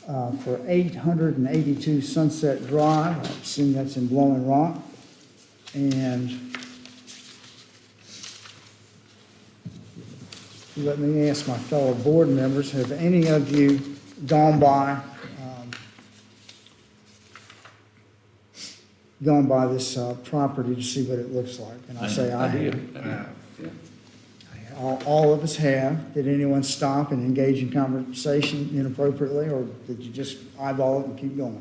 for 882 Sunset Drive. I assume that's in Blowing Rock. And let me ask my fellow board members, have any of you gone by this property to see what it looks like? And I say I did. All of us have. Did anyone stop and engage in conversation inappropriately, or did you just eyeball it and keep going?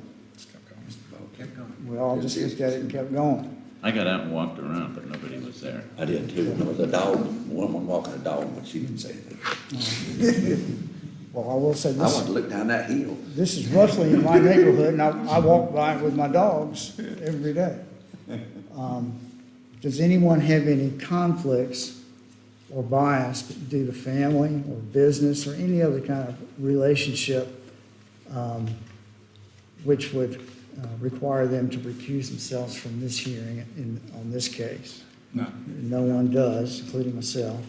We all just looked at it and kept going. I got out and walked around, but nobody was there. I did too. There was a dog, woman walking a dog, but she didn't say anything. Well, I will say I this. wanted to look down that hill. This is roughly in my neighborhood, and I walk by it with my dogs every day. Does anyone have any conflicts or bias due to family or business or any other kind of relationship which would require them to recuse themselves from this hearing on this case? No. No one does, including myself.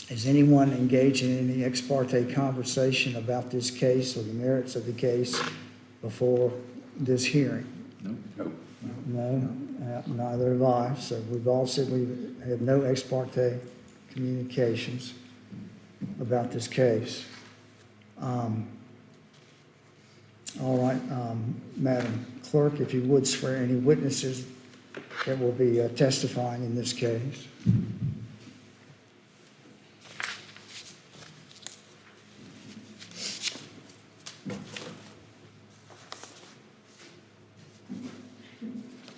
Is anyone engaged in any ex parte conversation about this case or the merits of the case before this hearing? Nope. No, neither have I. So we've all said we have no ex parte communications about this case. All right, Madam Clerk, if you would swear any witnesses that will be testifying in this case.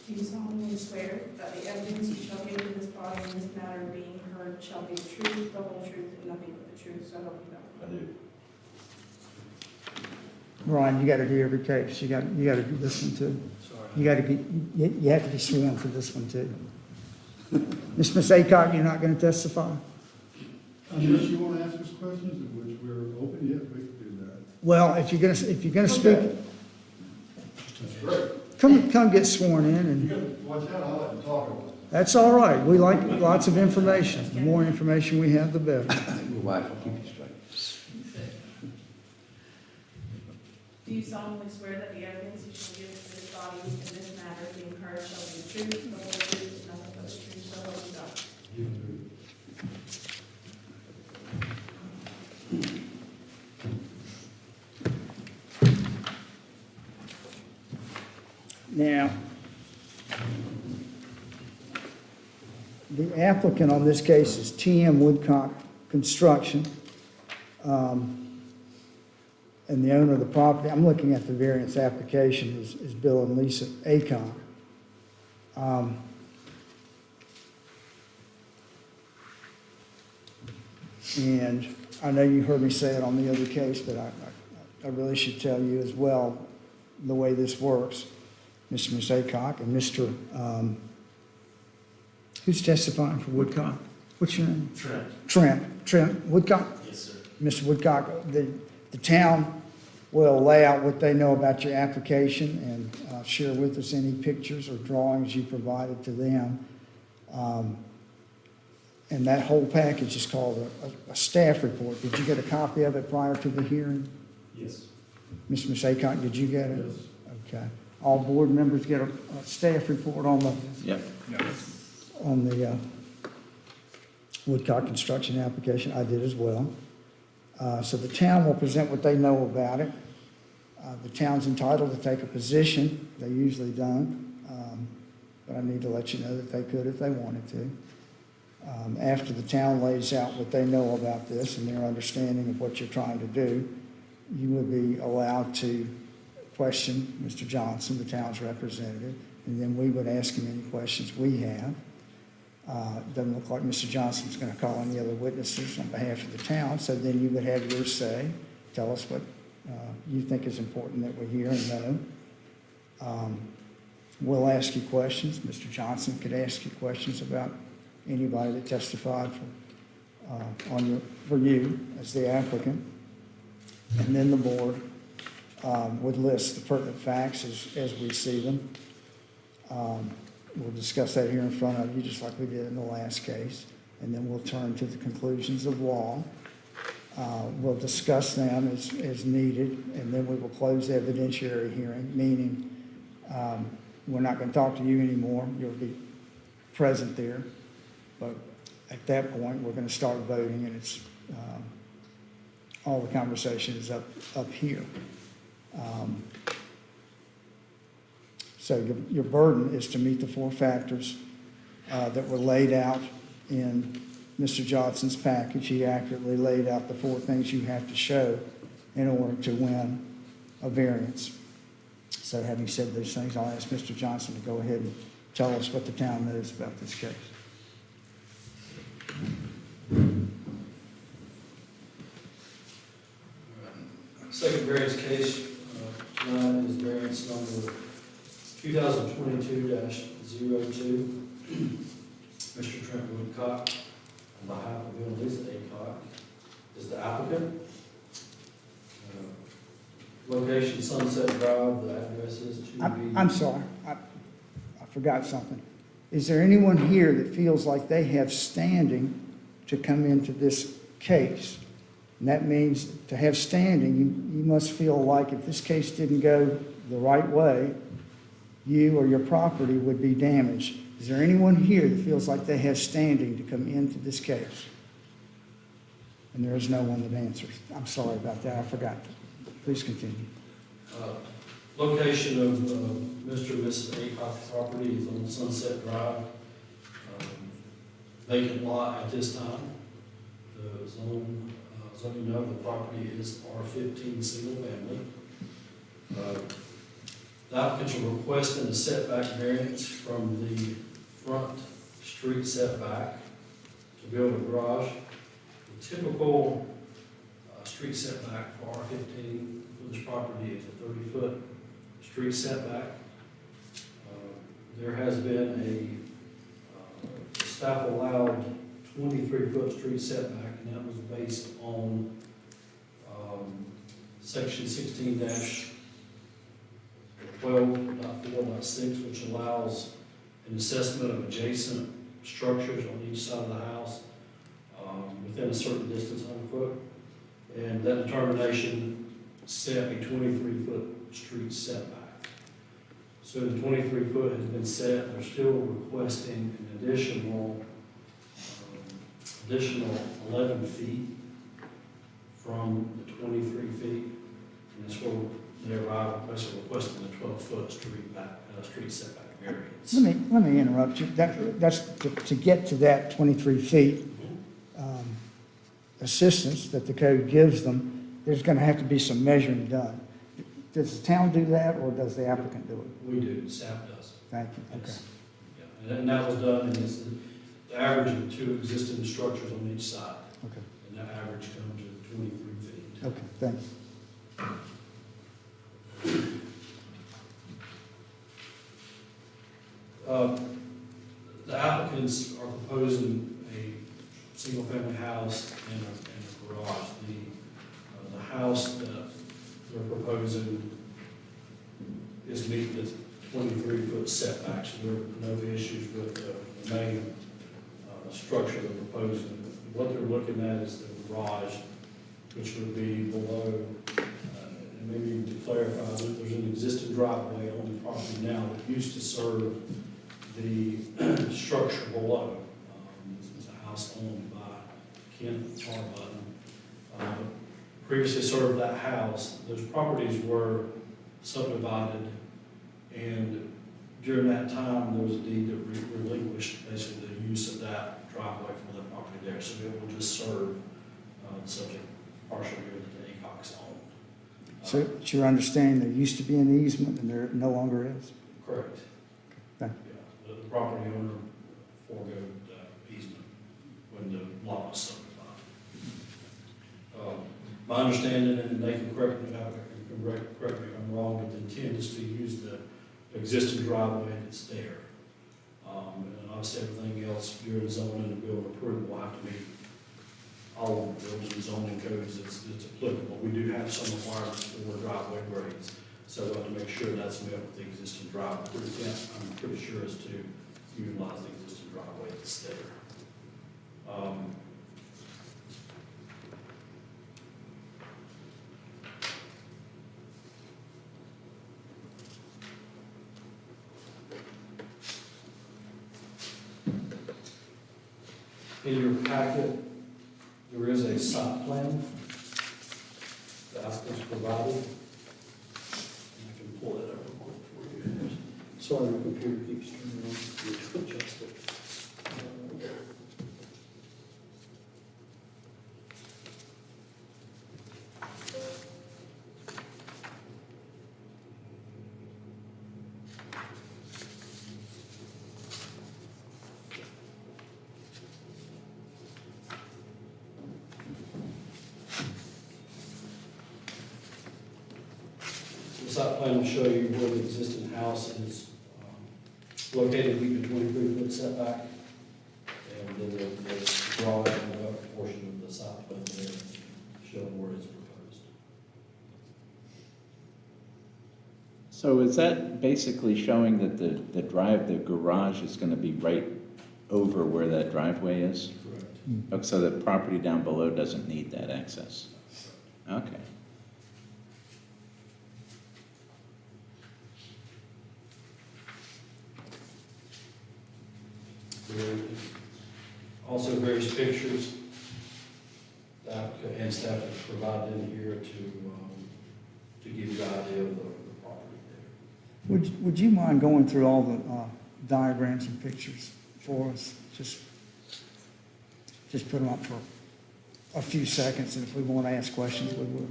Do you solemnly swear that the evidence you shall give in this body in this matter being heard shall be the truth, the whole truth, and nothing but the truth, so help you God? I do. Ryan, you got to do every case. You got to do this one too. You got to be, you have to be sworn for this one too. Ms. Acock, you're not going to testify? Unless you want to ask us questions, which we're open, yeah, we can do that. Well, if you're going to speak, come get sworn in, You and gotta watch out, I'll let you talk about it. that's all right. We like lots of information. The more information we have, the better. Your wife will keep you straight. Do you solemnly swear that the evidence you shall give in this body in this matter being heard shall be the truth, the whole truth, and nothing but the truth, so help you God? You can do Now, the applicant on this case is TM Woodcock Construction. And the owner of the property, I'm looking at the variance application, is Bill and Lisa Acock. And I know you heard me say it on the other case, but I really should tell you as well the way this works. Mr. Ms. Acock and Mr., who's testifying for Woodcock? What's your name? Trent Woodcock? Yes, sir. Mr. Woodcock, the town will lay out what they know about your application and share with us any pictures or drawings you provided to them. And that whole package is called a staff report. Did you get a copy of it prior to the hearing? Yes. Mr. Acock, did you get it? Yes. Okay. All board members get a staff report on Yep. the Woodcock construction application. I did as well. So the town will present what they know about it. The town's entitled to take a position. They usually don't. But I need to let you know that they could if they wanted to. After the town lays out what they know about this and their understanding of what you're trying to do, you will be allowed to question Mr. Johnson, the town's representative, and then we would ask him any questions we have. Doesn't look like Mr. Johnson's going to call any other witnesses on behalf of the town, so then you would have your say. Tell us what you think is important that we hear and know. We'll ask you questions. Mr. Johnson could ask you questions about anybody that testified for you as the applicant. And then the board would list the pertinent facts as we see them. We'll discuss that here in front of you, just like we did in the last case, and then we'll turn to the conclusions of law. We'll discuss them as needed, and then we will close the evidentiary hearing, meaning we're not going to talk to you anymore. You'll be present there. But at that point, we're going to start voting, and it's all the conversation is up here. So your burden is to meet the 4 factors that were laid out in Mr. Johnson's package. He accurately laid out the 4 things you have to show in order to win a variance. So having said those things, I'll ask Mr. Johnson to go ahead and tell us what the town knows about this case. Second variance case tonight is variance number 2022-02. Mr. Trent Woodcock, on behalf of Bill and Lisa Aycock, is the applicant. Location Sunset Drive, the address is 2B. I'm sorry, I forgot something. Is there anyone here that feels like they have standing to come into this case? And that means to have standing, you must feel like if this case didn't go the right way, you or your property would be damaged. Is there anyone here that feels like they have standing to come into this case? And there is no one that answers. I'm sorry about that, I forgot. Please continue. Location of Mr. and Mrs. Aycock's property is on Sunset Drive. Vacant lot at this time. The zoning of the property is R15 single family. The applicants are requesting a setback variance from the front street setback to build a garage. The typical street setback for R15 for this property is a 30-foot street setback. There has been a staff allowed 23-foot street setback, and that was based on section 16-12.4.6, which allows an assessment of adjacent structures on each side of the house within a certain distance, 100 foot. And that determination set a 23-foot street setback. So the 23-foot has been set. They're still requesting an additional 11 feet from the 23 feet. And that's where they arrive, basically requesting a 12-foot street setback variance. Let me interrupt you. That's to get to that 23 feet assistance that the code gives them, there's going to have to be some measuring done. Does the town do that, or does the applicant do it? We do, staff does. Thank you, okay. Yes. Yeah, and that was done, and it's the average of 2 existing structures on each side. Okay, And that average comes to 23 feet. okay, thank you. The applicants are proposing a single-family house and a garage. The house that they're proposing is meeting the 23-foot setback, so there are no issues with the main structure they're proposing. What they're looking at is the garage, which would be below, and maybe to clarify, there's an existing driveway on the property now that used to serve the structure below. It's a house owned by Kent Harbutton. Previously served that house. Those properties were subdivided, and during that time, there was a deed that relinquished basically the use of that driveway for the property there. So it will just serve the subject parcel here that the Aycocks owned. So it's your understanding there used to be an easement and there no longer is? Correct. Thank Yeah, the property owner forego easement when the lot was subdivided. My understanding, and they can correct me if I'm wrong, but the intent is to use the existing driveway that's there. And obviously everything else during zoning and building approval will have to meet all of the building and zoning codes that's applicable. We do have some requirements for driveway grades. So we'll have to make sure that's met with the existing driveway. I'm pretty sure is to utilize the existing driveway that's there. In your packet, there is a site plan that was provided. I can pull it up real quick for you. Sorry, my computer keeps turning on. Adjust it. The site plan will show you where the existing house is located, keep a 23-foot setback. And then the drawing of the upper portion of the site plan there, showing where it's proposed. So is that basically showing that the garage is gonna be right over where that driveway is? Correct. Oh, so the property down below doesn't need that access? Okay. There is also various pictures that applicant and staff have provided in here to give you an idea of the property there. Would you mind going through all the diagrams and pictures for us? Just put them up for a few seconds, and if we want to ask questions, we will.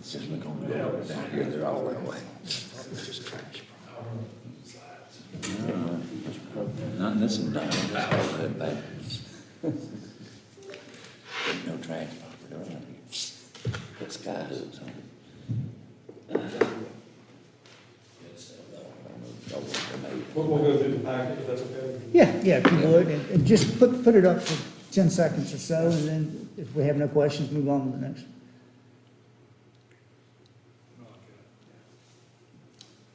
Just look on the road down here, they're all that way. Not in this environment. That bad. No trash property around here. Put sky hoods on it. We'll go through the packet if that's okay. Yeah, if you would, and just put it up for 10 seconds or so, and then if we have no questions, move on to the next.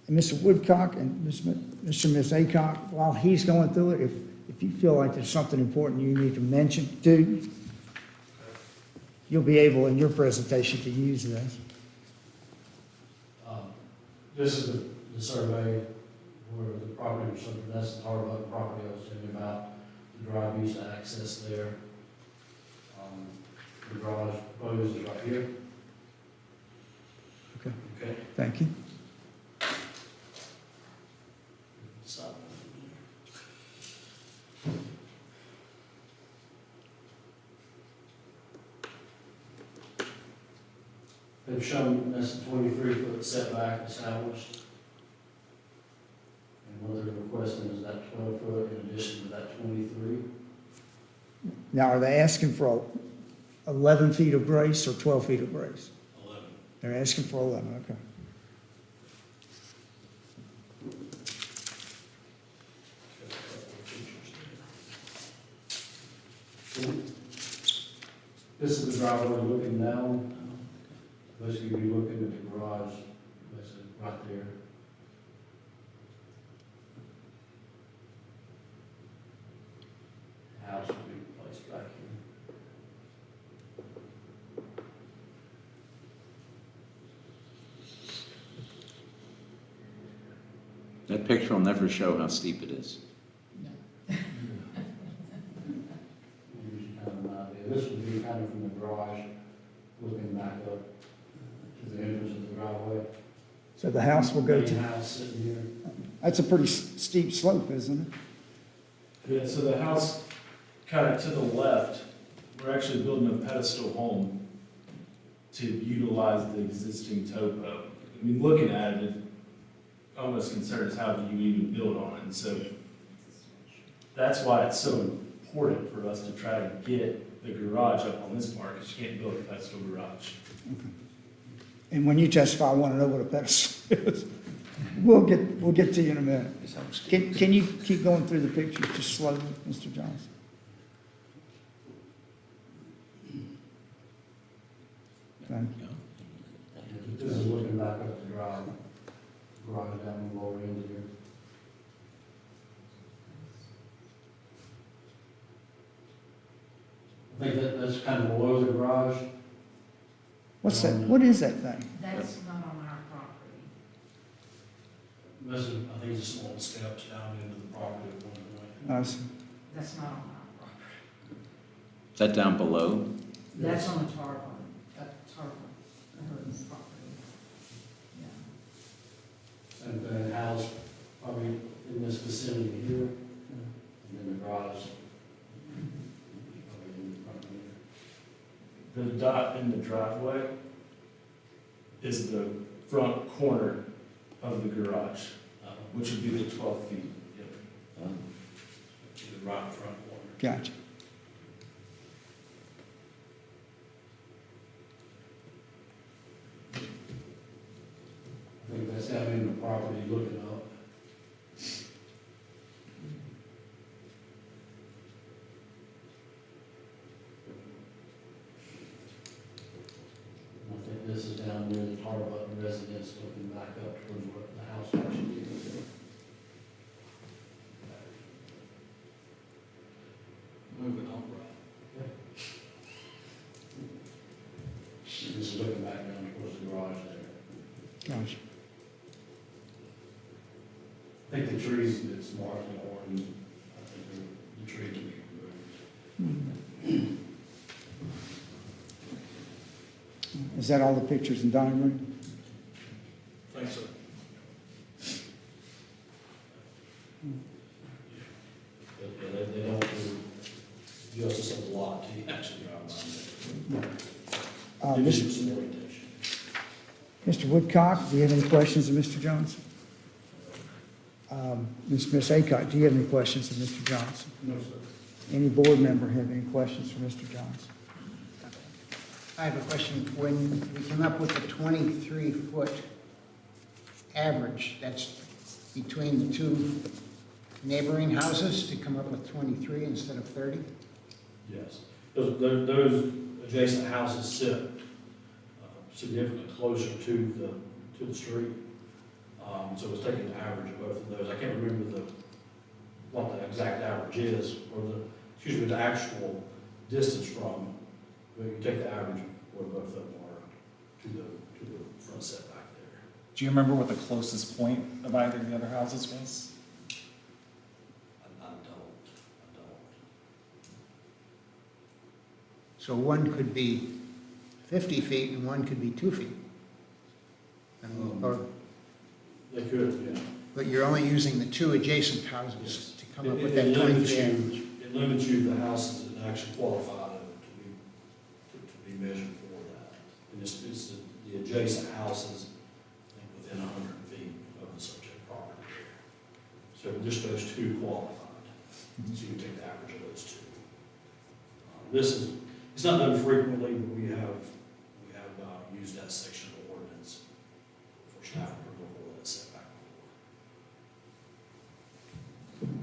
And Mr. Woodcock and Mr. and Ms. Aycock, while he's going through it, if you feel like there's something important you need to mention too, you'll be able in your presentation to use this. This is the survey where the property was something, that's the Tarbuck property I was telling you about, the drive use access there. The garage proposed is right here. Okay. Okay. Thank you. So. They've shown that's a 23-foot setback established. And what they're requesting is that 12-foot in addition to that 23. Now, are they asking for 11 feet of grace or 12 feet of grace? 11. They're asking for 11, okay. This is the driveway looking down. Basically, you'd be looking at the garage, basically right there. The house would be placed back here. That picture will never show how steep it is. Gives you kind of an idea. This would be kind of from the garage, looking back up to the entrance of the driveway. So the house will go Main to, house sitting here. that's a pretty steep slope, isn't it? Yeah, so the house kind of to the left, we're actually building a pedestal home. to utilize the existing topo. I mean, looking at it, it almost concerns how do you even build on it, and so that's why it's so important for us to try to get the garage up on this part, because you can't build a pedestal garage. And when you testify, I want to know what a pedestal is. We'll get to you in a minute. Can you keep going through the pictures just slowly, Mr. Johnson? Thank you. This is looking back up the garage down the lower end here. I think that's kind of below the garage. What's that, what is that thing? That's not on our property. This is, I think, just small steps down into the property at one point. I see. That's not on our property. Is that down below? That's on the Tarpon, the Hurton's property. Yeah. And the house probably in this vicinity here, and then the garage. Probably in the front here. The dot in the driveway is the front corner of the garage, which would be the 12 feet. To the right front corner. Gotcha. I think that's down in the property looking up. And I think this is down near the Tar Button residence looking back up towards what the house actually is. Moving on, right? This is looking back down towards the garage there. Gotcha. I think the trees that's marked in orange, I think the tree can be removed. Is that all the pictures in dining room? Thanks, sir. But yeah, they don't do justice of the lot till you actually drive by there. Gives you some orientation. Mr. Woodcock, do you have any questions of Mr. Johnson? Ms. Aycock, do you have any questions of Mr. Johnson? No, sir. Any board member have any questions for Mr. Johnson? I have a question. When we came up with the 23-foot average, that's between the two neighboring houses to come up with 23 instead of 30? Yes. Those adjacent houses sit significantly closer to the street. So it's taking the average of both of those. I can't remember what the exact average is, or the actual distance from, but you take the average of where both of them are to the front setback there. Do you remember what the closest point of either of the other houses was? I don't. So one could be 50 feet and one could be 2 feet. They could, yeah. But you're only using the two adjacent houses to come up with that It 23 average. It limits you the houses that actually qualify to be measured for that. And it's the adjacent houses, I think, within 100 feet of the subject property. So just those two qualified. So you take the average of those two. It's not done frequently, but we have used that section of the ordinance for staff approval for that setback before.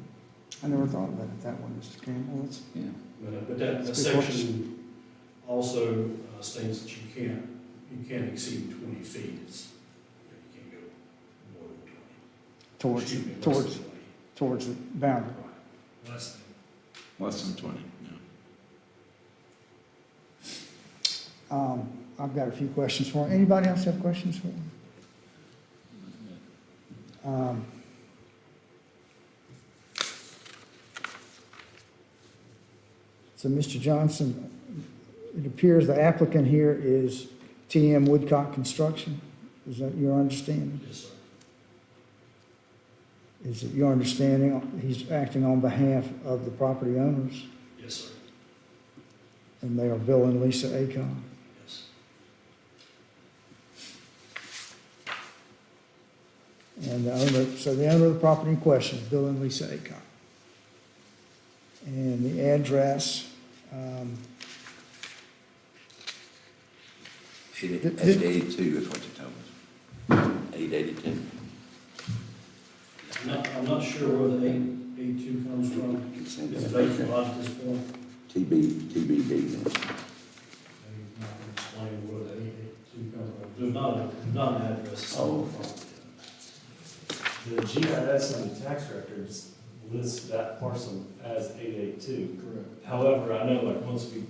I never thought about it that way, Mr. Campbell. That's- Yeah. But that That's a good section also states that you can't exceed 20 feet. You can't go more than 20. Towards, Excuse me, less towards, than 20. towards the boundary. Right. Less than 20, no. I've got a few questions for him. Anybody else have questions for him? So, Mr. Johnson, it appears the applicant here is TM Woodcock Construction. Is that your understanding? Yes, sir. Is it your understanding he's acting on behalf of the property owners Yes, sir. and they are Bill and Lisa Acon? Yes. And the owner, so the owner of the property in question is Bill and Lisa Aycock. And the address, 882 is what you told us. 882. I'm not sure where the 882 comes from. Consent It's decree. vacant lot at this point. TBD then. Maybe not explain where the 882 comes from. There's not an address. Oh. The GIS and the tax records list that parcel as 882. Correct. However, I know like once we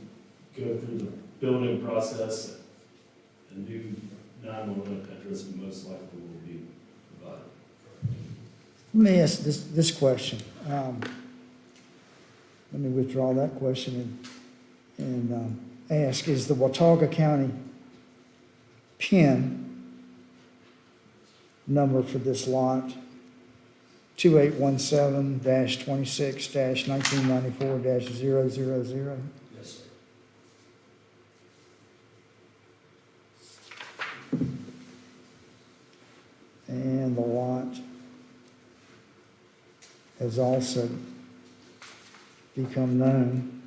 go through the building process, a new 911 address most likely will be provided. let me ask this question. Let me withdraw that question and ask, is the Watauga County PIN number for this lot 2817-26-1994-000? Yes, sir. And the lot has also become known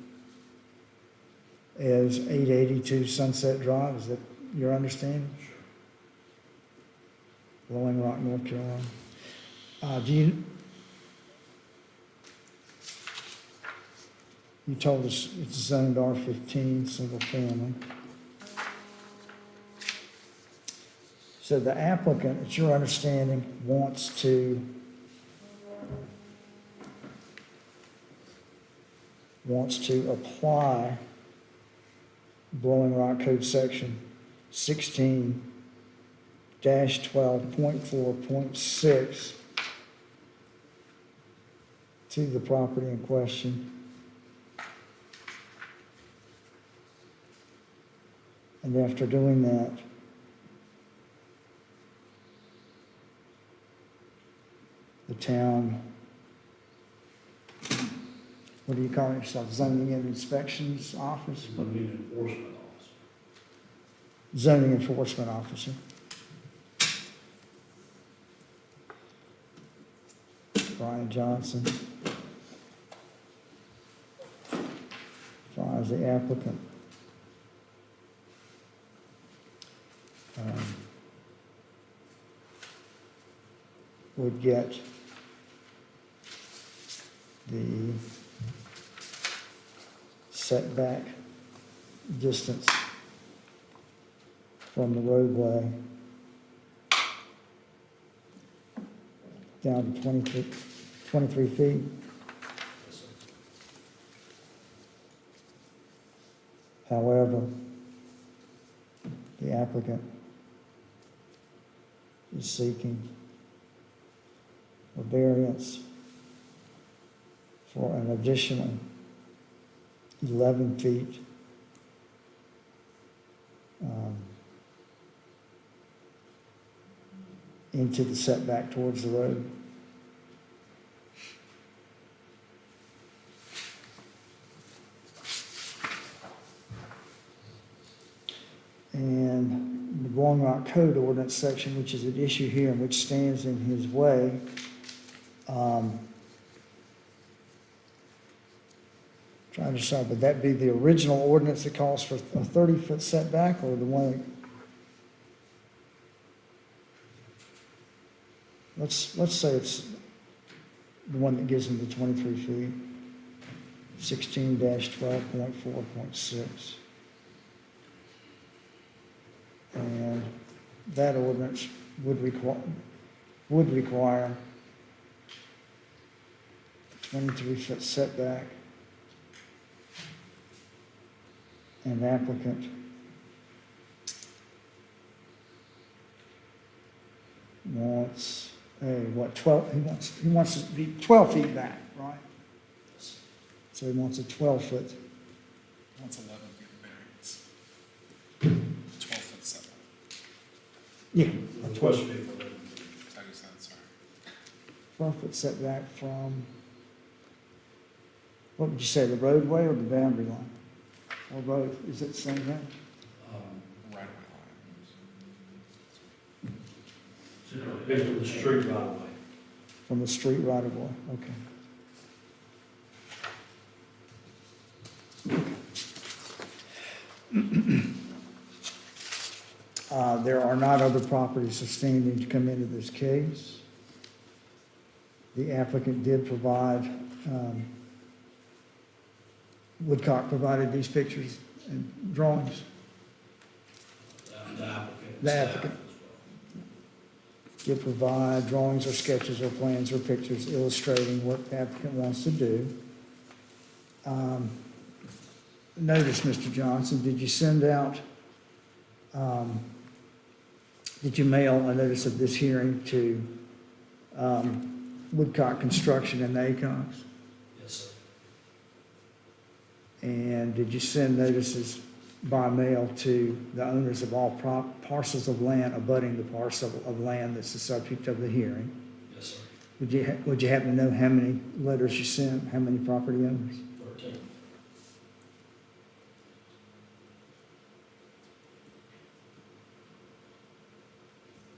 as 882 Sunset Drive. Is that your understanding? Sure. Rolling Rock, North Carolina. You told us it's zoned R15, single family. So the applicant, it's your understanding, wants to apply Blowing Rock Code Section 16-12.4.6 to the property in question. And after doing that, the town, what do you call yourself, zoning and inspections office? It's going to be an enforcement officer. Zoning enforcement officer. Brian Johnson. As the applicant. Would get the setback distance from the roadway down to 23 feet. Yes, sir. However, the applicant is seeking a variance for an additional 11 feet into the setback towards the road. And the Blowing Rock Code Ordinance section, which is at issue here and which stands in his way, trying to decide, would that be the original ordinance that calls for a 30-foot setback, or the one that, let's say it's the one that gives him the 23 feet, 16-12.4.6. And that ordinance would require 23-foot setback. And the applicant wants he wants to be 12 feet back, right? So he wants a 12-foot. That's 11 feet variance. 12-foot setback. Yeah. The question is, How do you say that, sorry? 12-foot setback from, what would you say, the roadway or the boundary line? Or both, is it the same thing? Right away line. Generally, Be from the street right away. From the street right of way, okay. There are not other properties standing to come into this case. The applicant did provide, Woodcock provided these pictures and drawings. The applicant. The staff applicant. as well. Did provide drawings or sketches or plans or pictures illustrating what the applicant wants to do. Notice, Mr. Johnson, did you send out, did you mail a notice of this hearing to Woodcock Construction and the ACOX? Yes, sir. And did you send notices by mail to the owners of all parcels of land abutting the parcel of land that's the subject of the hearing? Yes, sir. Would you happen to know how many letters you sent, how many property owners? 13.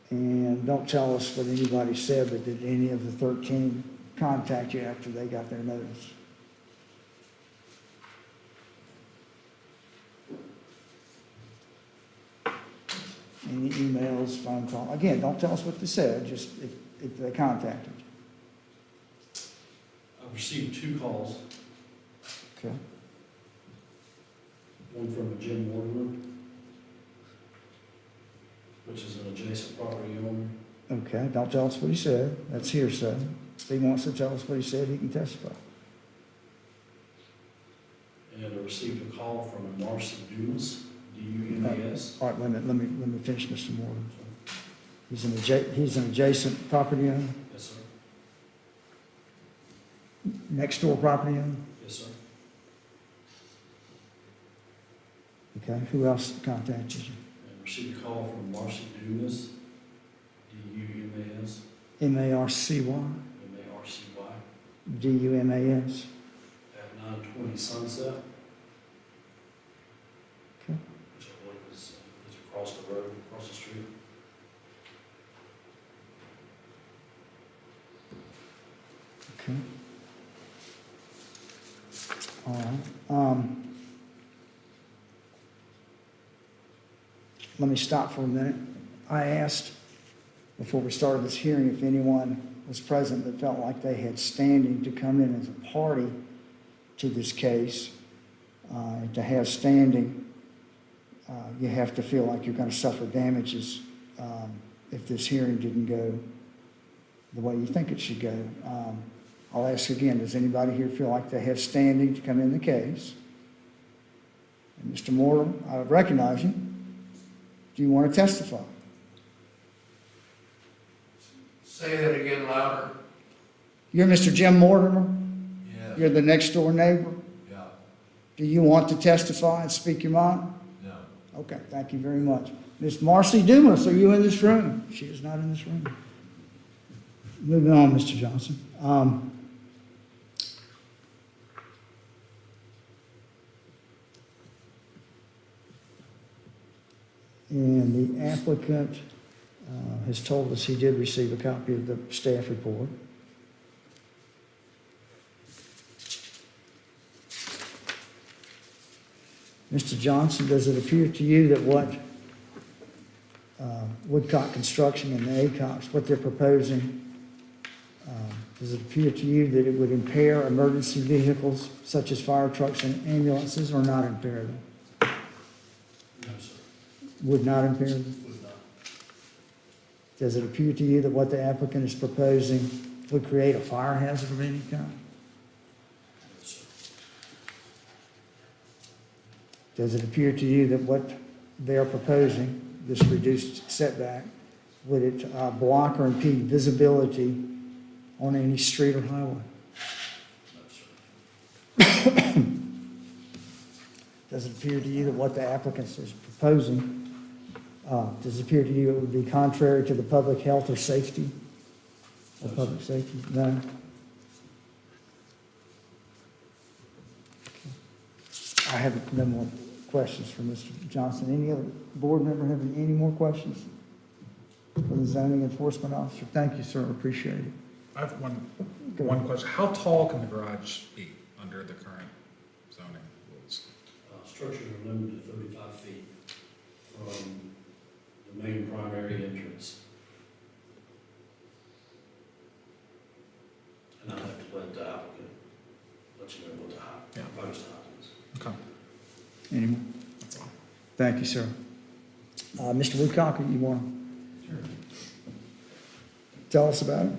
And don't tell us what anybody said, but did any of the 13 contact you after they got their notice? Any emails, phone call? Again, don't tell us what they said, just if they contacted you. I've received 2 calls, Okay. one from a Jim Mortimer, which is an adjacent property owner, Okay, don't tell us what he said. That's hearsay. If he wants to tell us what he said, he can testify. and I received a call from a Marcy Dumas, D-U-M-A-S. All right, wait a minute, let me finish, Mr. Morgan. He's an adjacent property owner, Yes, sir. next door property owner? Yes, sir. Okay, who else contacted you? And received a call from Marcy Dumas, D-U-M-A-S, M-A-R-C-Y, M-A-R-C-Y, D-U-M-A-S. at 920 Sunset, Okay. which I believe is across the road, across the street. Okay. All right. Let me stop for a minute. I asked before we started this hearing if anyone was present that felt like they had standing to come in as a party to this case. To have standing, you have to feel like you're going to suffer damages if this hearing didn't go the way you think it should go. I'll ask again, does anybody here feel like they have standing to come in the case? And Mr. Mortimer, I would recognize you. Do you want to testify? Say that again louder. You're Mr. Jim Mortimer? Yes. You're the next door neighbor? Yeah. Do you want to testify and speak your mind? No. Okay, thank you very much. Miss Marcy Dumas, are you in this room? She is not in this room. Moving on, Mr. Johnson. And the applicant has told us he did receive a copy of the staff report. Mr. Johnson, does it appear to you that what Woodcock Construction and the ACOX, what they're proposing, does it appear to you that it would impair emergency vehicles such as fire trucks and ambulances or not impair them? No, sir. Would not impair them? Would not. Does it appear to you that what the applicant is proposing would create a fire hazard of any kind? No, sir. Does it appear to you that what they are proposing, this reduced setback, would it block or impede visibility on any street or highway? No, sir. Does it appear to you that what the applicant is proposing, does it appear to you it would be contrary to the public health or safety? Or No, public safety? No? I have no more questions for Mr. Johnson. Any other board member have any more questions? for the zoning enforcement officer. Thank you, sir, appreciate it. I have Go one ahead. question. How tall can the garage be under the current zoning rules? Structures are limited to 35 feet from the main primary entrance. And I'll have to let the applicant, let you know what the Yeah. proposed height is. Okay, Any more? that's all. Thank you, sir. Mr. Woodcock, you want to tell us about it?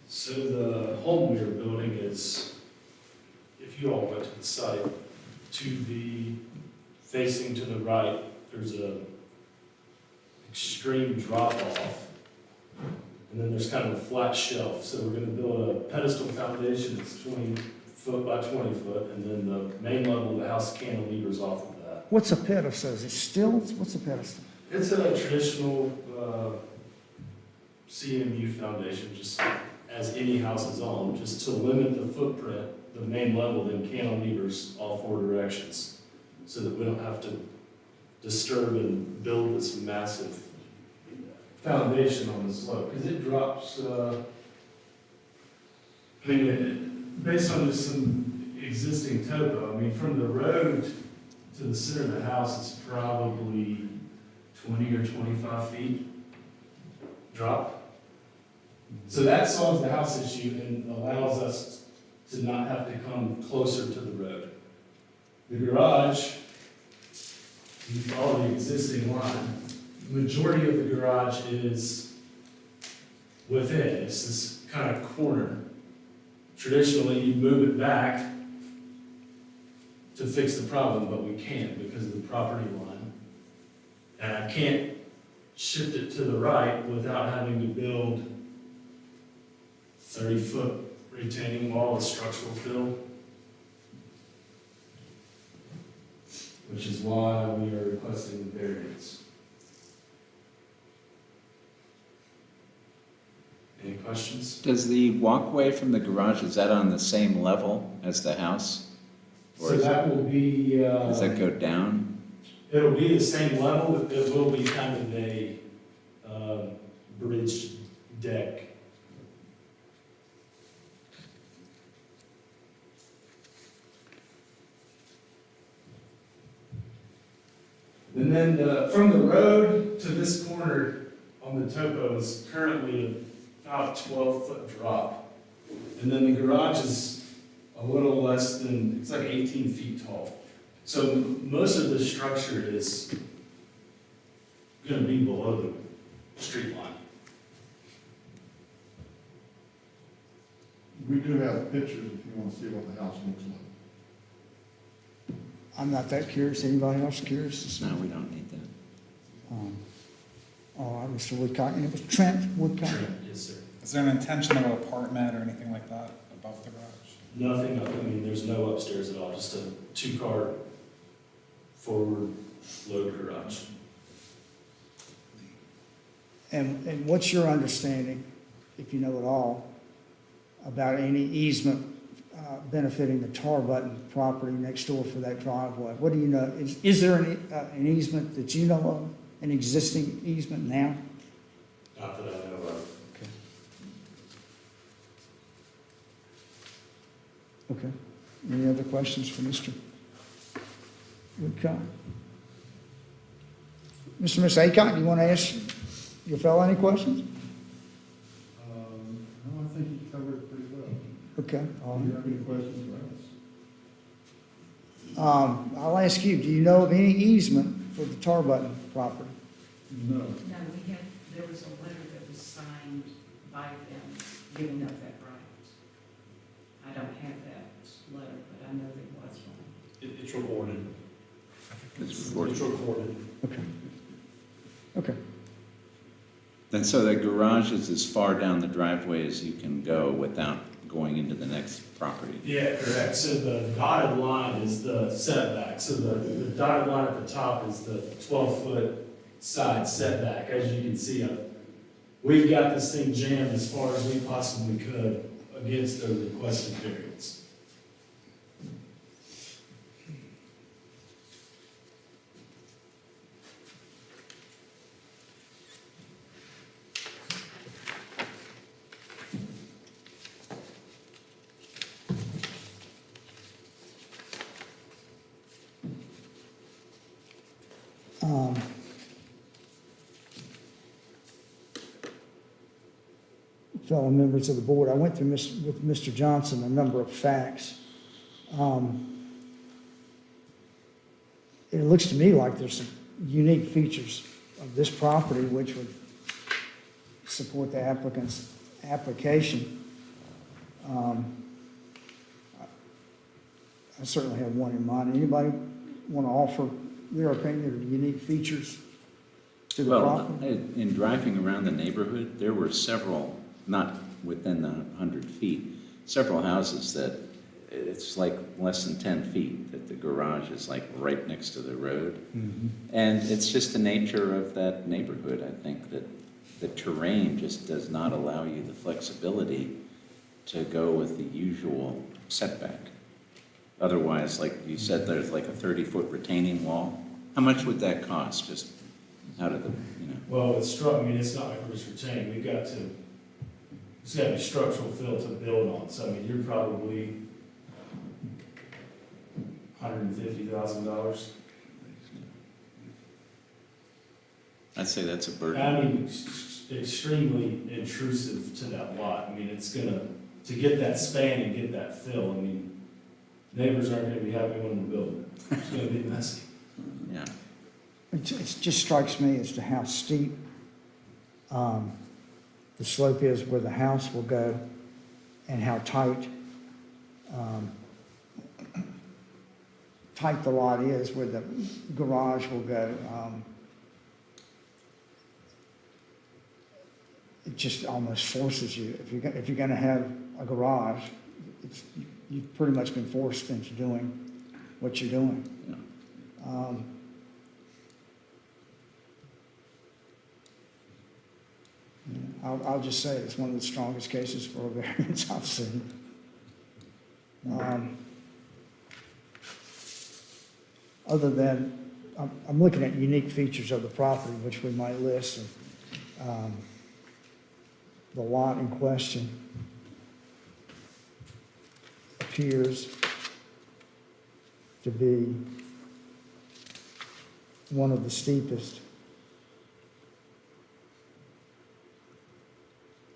So the home we are building is, if you all went to the site, to the, facing to the right, there's a extreme drop off. And then there's kind of a flat shelf, so we're gonna build a pedestal foundation that's 20 foot by 20 foot, and then the main level of the house cantilevers off of that. What's a pedestal? Is it stilts? What's a pedestal? It's a traditional, CMU foundation, just as any house is on, just to limit the footprint, the main level, then cantilevers all four directions, so that we don't have to disturb and build this massive foundation on the slope, because it drops, I mean, based on just some existing topo, I mean, from the road to the center of the house, it's probably 20 or 25 feet drop. So that solves the house issue and allows us to not have to come closer to the road. The garage, you follow the existing line, the majority of the garage is within, it's this kind of corner. Traditionally, you move it back to fix the problem, but we can't because of the property line. And I can't shift it to the right without having to build 30-foot retaining wall with structural fill, which is why we are requesting the variance. Any questions? Does the walkway from the garage, is that on the same level as the house? Or So is that will be, does that go down? it'll be the same level, but it will be kind of a bridged deck. And then from the road to this corner on the topo is currently about a 12-foot drop. And then the garage is a little less than, it's like 18 feet tall. So most of the structure is gonna be below the street line. We do have pictures if you want to see what the house looks like. I'm not that curious. Anybody else curious? No, we don't need that. All right, Mr. Woodcock. And it was Trent Woodcock? Yes, sir. Is there an intention of an apartment or anything like that above the garage? Nothing, I mean, there's no upstairs at all, just a two-car forward load garage. And what's your understanding, if you know at all, about any easement benefiting the Tar Button property next door for that driveway? What do you know? Is there an easement that you know of, an existing easement now? Not that I know of. Okay. Any other questions for Mr. Woodcock? Mr. and Ms. Aycock, do you want to ask your fellow any questions? No, I think you covered it pretty well. Okay. Do you have any questions for us? I'll ask you, do you know of any easement for the Tar Button property? No. No, there was a letter that was signed by them giving up that right. I don't have that letter, but I know there was one. It's recorded. It's recorded. It's recorded. Okay. Okay. And so the garage is as far down the driveway as you can go without going into the next property? Yeah, correct. So the dotted line is the setback. So the dotted line at the top is the 12-foot side setback. As you can see, we've got this thing jammed as far as we possibly could against the requested variance. fellow members of the board, I went through with Mr. Johnson a number of facts. It looks to me like there's some unique features of this property which would support the applicant's application. I certainly have one in mind. Anybody want to offer their opinion of unique features to the Well, property? in driving around the neighborhood, there were several, not within the 100 feet, several houses that it's like less than 10 feet, that the garage is like right next to the road. And it's just the nature of that neighborhood, I think, that the terrain just does not allow you the flexibility to go with the usual setback. Otherwise, like you said, there's like a 30-foot retaining wall. How much would that cost, just out of the, you know? Well, it's I mean, it's not like we're just retaining, it's got to be structural fill to build on, so I mean, you're probably $150,000. I'd say that's a I burden. mean, extremely intrusive to that lot. I mean, to get that span and get that fill, I mean, neighbors aren't gonna be happy when they're building. It's gonna be messy. Yeah. It just strikes me as to how steep the slope is where the house will go and how tight the lot is where the garage will go. It just almost forces you, if you're gonna have a garage, you've pretty much been forced into doing what you're doing. Yeah. I'll just say it's one of the strongest cases for a variance I've seen. Other than, I'm looking at unique features of the property, which we might list. The lot in question appears to be one of the steepest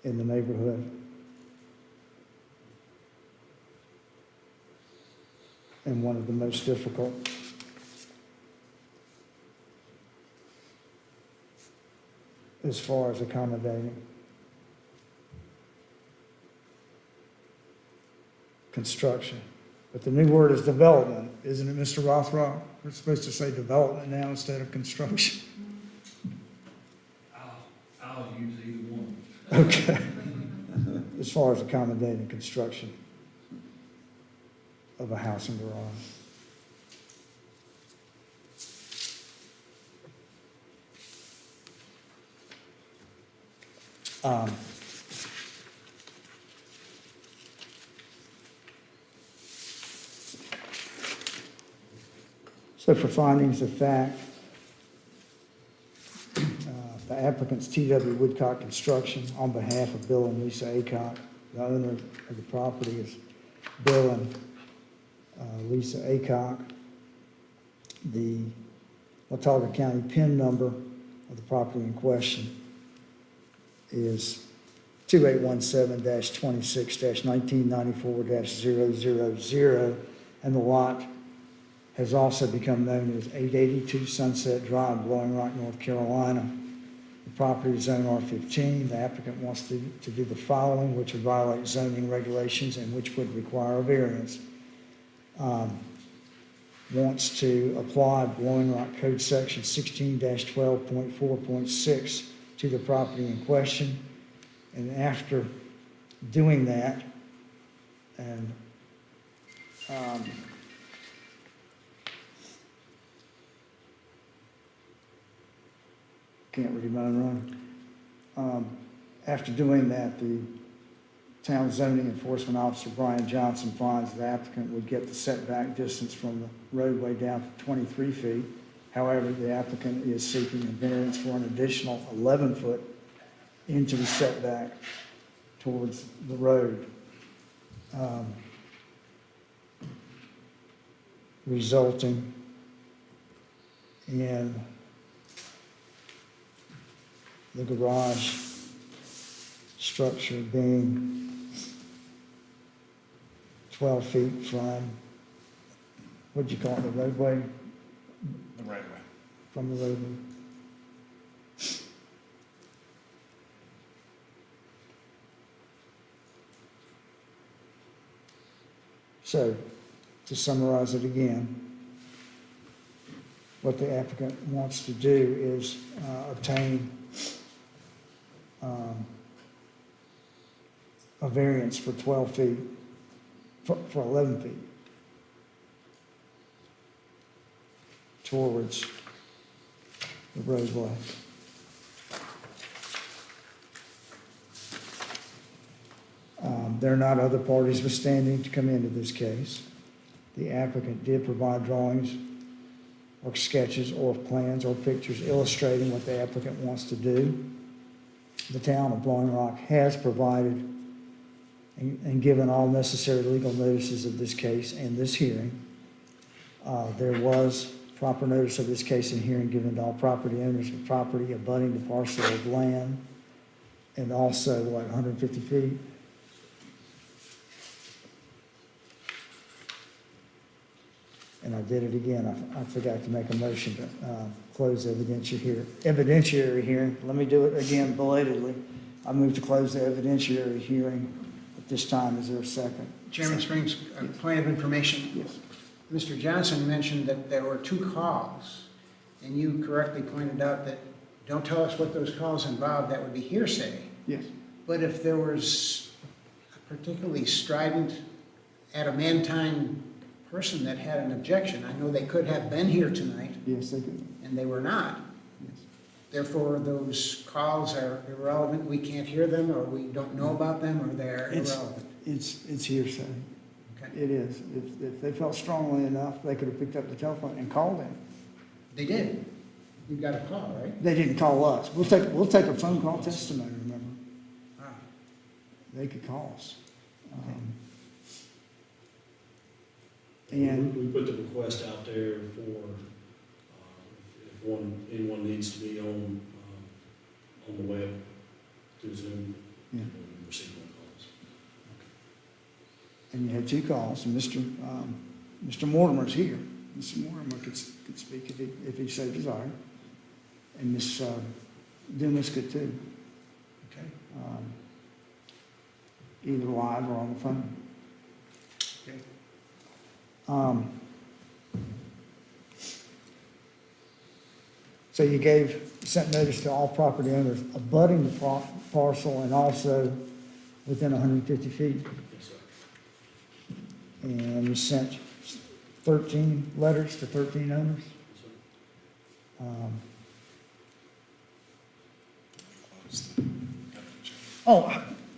in the neighborhood. And one of the most difficult. As far as accommodating construction. But the new word is development, isn't it, Mr. Rothrock? We're supposed to say development now instead of construction. I'll use either one. Okay. As far as accommodating construction of a house and garage. So for findings of fact, the applicant's T.W. Woodcock Construction on behalf of Bill and Lisa Aycock. The owner of the property is Bill and Lisa Aycock. The Watauga County PIN number of the property in question is 2817-26-1994-000, and the lot has also become known as 882 Sunset Drive, Blowing Rock, North Carolina. The property is zone R15. The applicant wants to do the following, which would violate zoning regulations and which would require a variance. Wants to apply Blowing Rock Code Section 16-12.4.6 to the property in question. And after doing that, and can't read my own wrong. After doing that, the town zoning enforcement officer, Brian Johnson, finds the applicant would get the setback distance from the roadway down to 23 feet. However, the applicant is seeking a variance for an additional 11 foot into the setback towards the road, resulting in the garage structure being 12 feet from, what'd you call it, the roadway? The right way. From the roadway. So, to summarize it again, what the applicant wants to do is obtain a variance for 12 feet, for 11 feet towards the roadway. There are not other parties withstanding to come into this case. The applicant did provide drawings or sketches or plans or pictures illustrating what the applicant wants to do. The town of Blowing Rock has provided and given all necessary legal notices of this case and this hearing. There was proper notice of this case and hearing given to all property owners of property abutting the parcel of land, and also, 150 feet? And I did it again, I forgot to make a motion to close the evidentiary hearing. Let me do it again belatedly. I move to close the evidentiary hearing at this time. Is there a second? Chairman Springs, a point of information. Yes. Mr. Johnson mentioned that there were 2 calls, and you correctly pointed out that, don't tell us what those calls involved, that would be hearsay. Yes. But if there was a particularly strident, adamantine person that had an objection, I know they could have been here tonight, Yes, they do. and they were not. Yes. Therefore, those calls are irrelevant, we can't hear them, or we don't know about them, or they're It's- irrelevant. It's hearsay. Okay. It is. If they felt strongly enough, they could have picked up the telephone and called him. They did. You got a call, right? They didn't call us. We'll take a phone call testimony, remember? Ah. They could call us. And We put the request out there for, if anyone needs to be on the web through Zoom, Yeah. we'll receive phone calls. And you had 2 calls, and Mr. Mortimer's here. Mr. Mortimer could speak if he so desired. And Ms. Dumas could too, Okay. either live or on the phone. Okay. So you sent notice to all property owners abutting the parcel and also within 150 feet. Yes, sir. And you sent 13 letters to 13 owners. Yes, sir.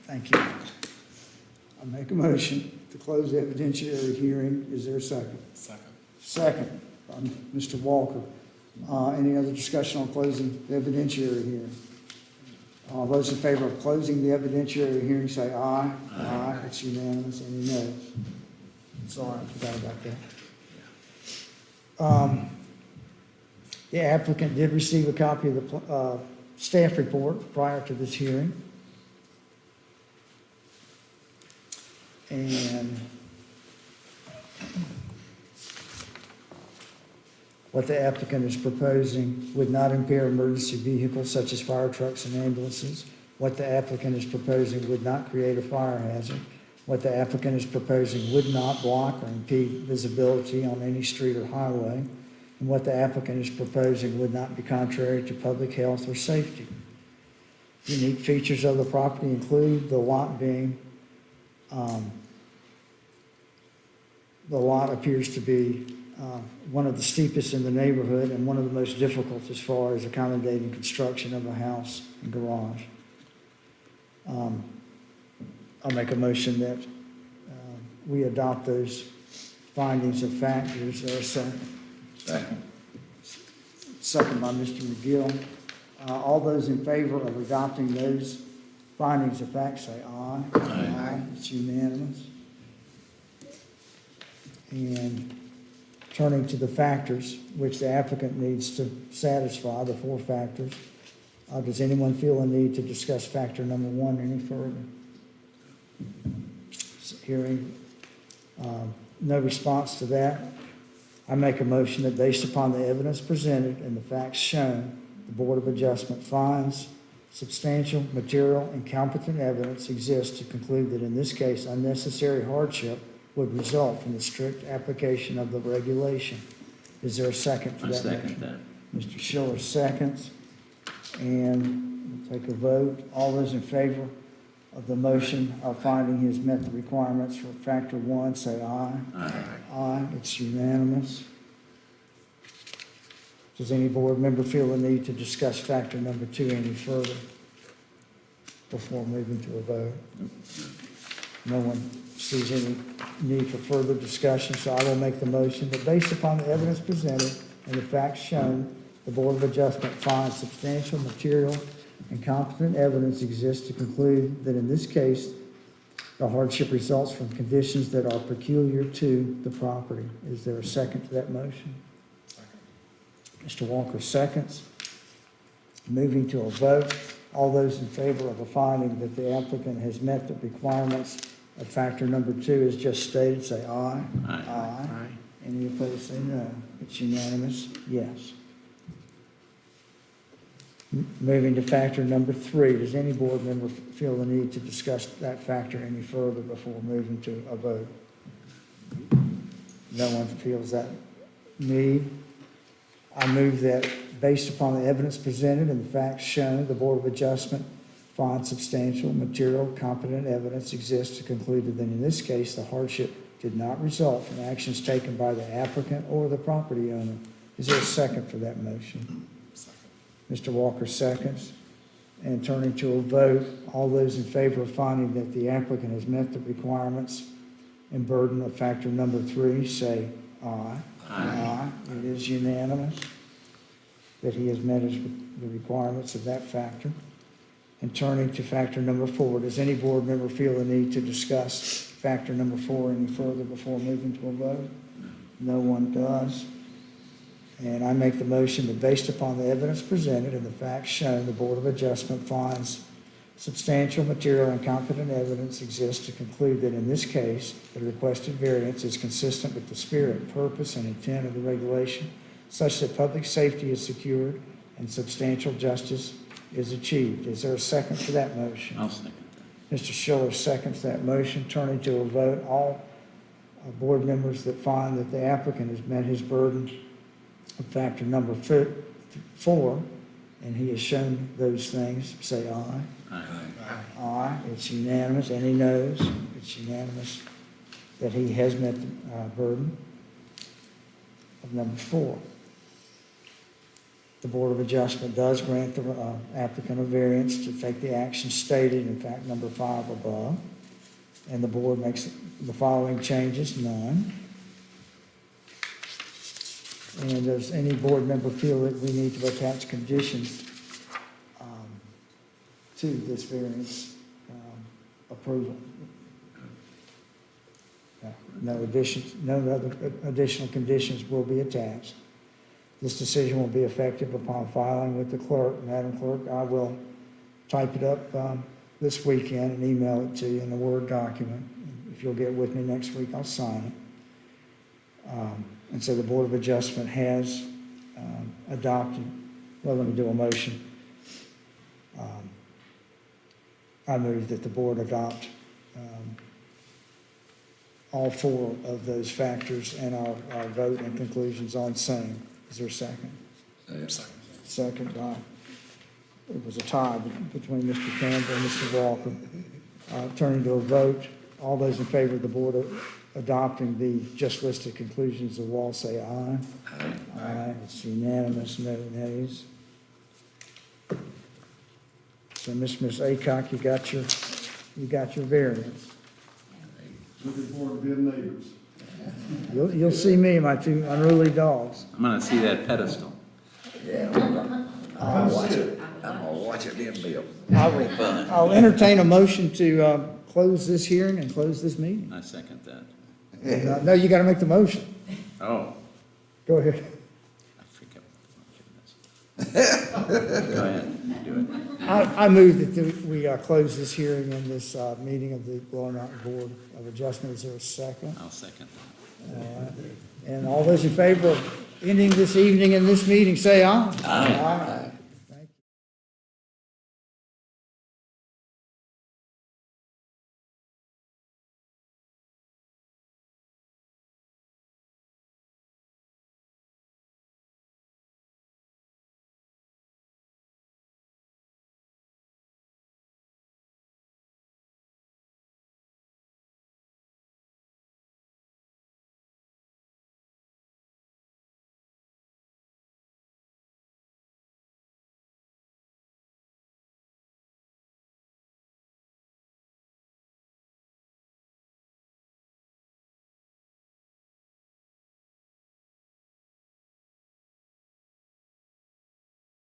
Thank you. I make a motion to close the evidentiary hearing. Is there a second? Second. Second, by Mr. Walker. Any other discussion on closing the evidentiary hearing? All those in favor of closing the evidentiary hearing say aye. Aye. It's unanimous. Any noes? Sorry, I forgot about that. The applicant did receive a copy of the staff report prior to this hearing. And what the applicant is proposing would not impair emergency vehicles such as fire trucks and ambulances. What the applicant is proposing would not create a fire hazard. What the applicant is proposing would not block or impede visibility on any street or highway. And what the applicant is proposing would not be contrary to public health or safety. Unique features of the property include the lot appears to be one of the steepest in the neighborhood and one of the most difficult as far as accommodating construction of a house and garage. I'll make a motion that we adopt those findings of fact. Is there a second? Second. Second by Mr. McGill. All those in favor of adopting those findings of fact say aye. Aye. It's unanimous. And turning to the factors which the applicant needs to satisfy, the 4 factors, Does anyone feel a need to discuss factor number 1 any further? Hearing no response to that, I make a motion that based upon the evidence presented and the facts shown, the Board of Adjustment finds substantial material and competent evidence exists to conclude that in this case unnecessary hardship would result from the strict application of the regulation. Is there a second for I that motion? second that. Mr. Schiller seconds, and we'll take a vote. All those in favor of the motion of finding he has met the requirements for factor 1, say aye. Aye. Aye, it's unanimous. Does any board member feel the need to discuss factor number 2 any further before moving to a vote? No one sees any need for further discussion, so I will make the motion that based upon the evidence presented and the facts shown, the Board of Adjustment finds substantial material and competent evidence exists to conclude that in this case, the hardship results from conditions that are peculiar to the property. Is there a second to that motion? Mr. Walker seconds. Moving to a vote, all those in favor of a finding that the applicant has met the requirements of factor number 2 as just stated, say aye. Aye. Aye. Any opposed, say no. It's unanimous, yes. Moving to factor number 3, does any board member feel the need to discuss that factor any further before moving to a vote? No one feels that need. I move that based upon the evidence presented and the facts shown, the Board of Adjustment finds substantial material competent evidence exists to conclude that in this case, the hardship did not result from actions taken by the applicant or the property owner. Is there a second for that motion? Mr. Walker seconds. And turning to a vote, all those in favor of finding that the applicant has met the requirements and burden of factor number 3, say aye. Aye. It is unanimous that he has met the requirements of that factor. And turning to factor number 4, does any board member feel the need to discuss factor number 4 any further before moving to a vote? No one does. And I make the motion that based upon the evidence presented and the facts shown, the Board of Adjustment finds substantial material and competent evidence exists to conclude that in this case, the requested variance is consistent with the spirit, purpose, and intent of the regulation, such that public safety is secured and substantial justice is achieved. Is there a second to that motion? I'll second that. Mr. Schiller seconds that motion. Turning to a vote, all board members that find that the applicant has met his burden of factor number 4, and he has shown those things, say aye. Aye. Aye, it's unanimous. Any noes? It's unanimous that he has met the burden of number 4. The Board of Adjustment does grant the applicant a variance to take the action stated in fact number 5 above, and the board makes the following changes: none. And does any board member feel that we need to attach conditions to this variance approval? No other additional conditions will be attached. This decision will be effective upon filing with the clerk. Madam Clerk, I will type it up this weekend and email it to you in a Word document. If you'll get with me next week, I'll sign it. And so the Board of Adjustment has adopted, well, let me do a motion. I move that the board adopt all 4 of those factors and our vote and conclusions on same. Is there a second? Second by, it was a tie between Mr. Campbell and Mr. Walker. Turning to a vote, all those in favor of the board adopting the just listed conclusions of law, say aye. Aye. Aye. It's unanimous, no nays. So, Ms. Aycock, you got your variance. Looking forward to being neighbors. You'll see me and my 2 unruly dogs. I'm gonna see that pedestal. Yeah, I'll watch it. I'm gonna watch it being built. I'll entertain a motion to close this hearing and close this meeting. I second that. No, you got to make the motion. Oh, Go ahead. I forget what the motion is. Go ahead, do it. I move that we close this hearing and this meeting of the Royal Mountain Board of Adjustment. Is there a second? I'll second that. All right. And all those in favor of ending this evening in this meeting, say aye. Aye.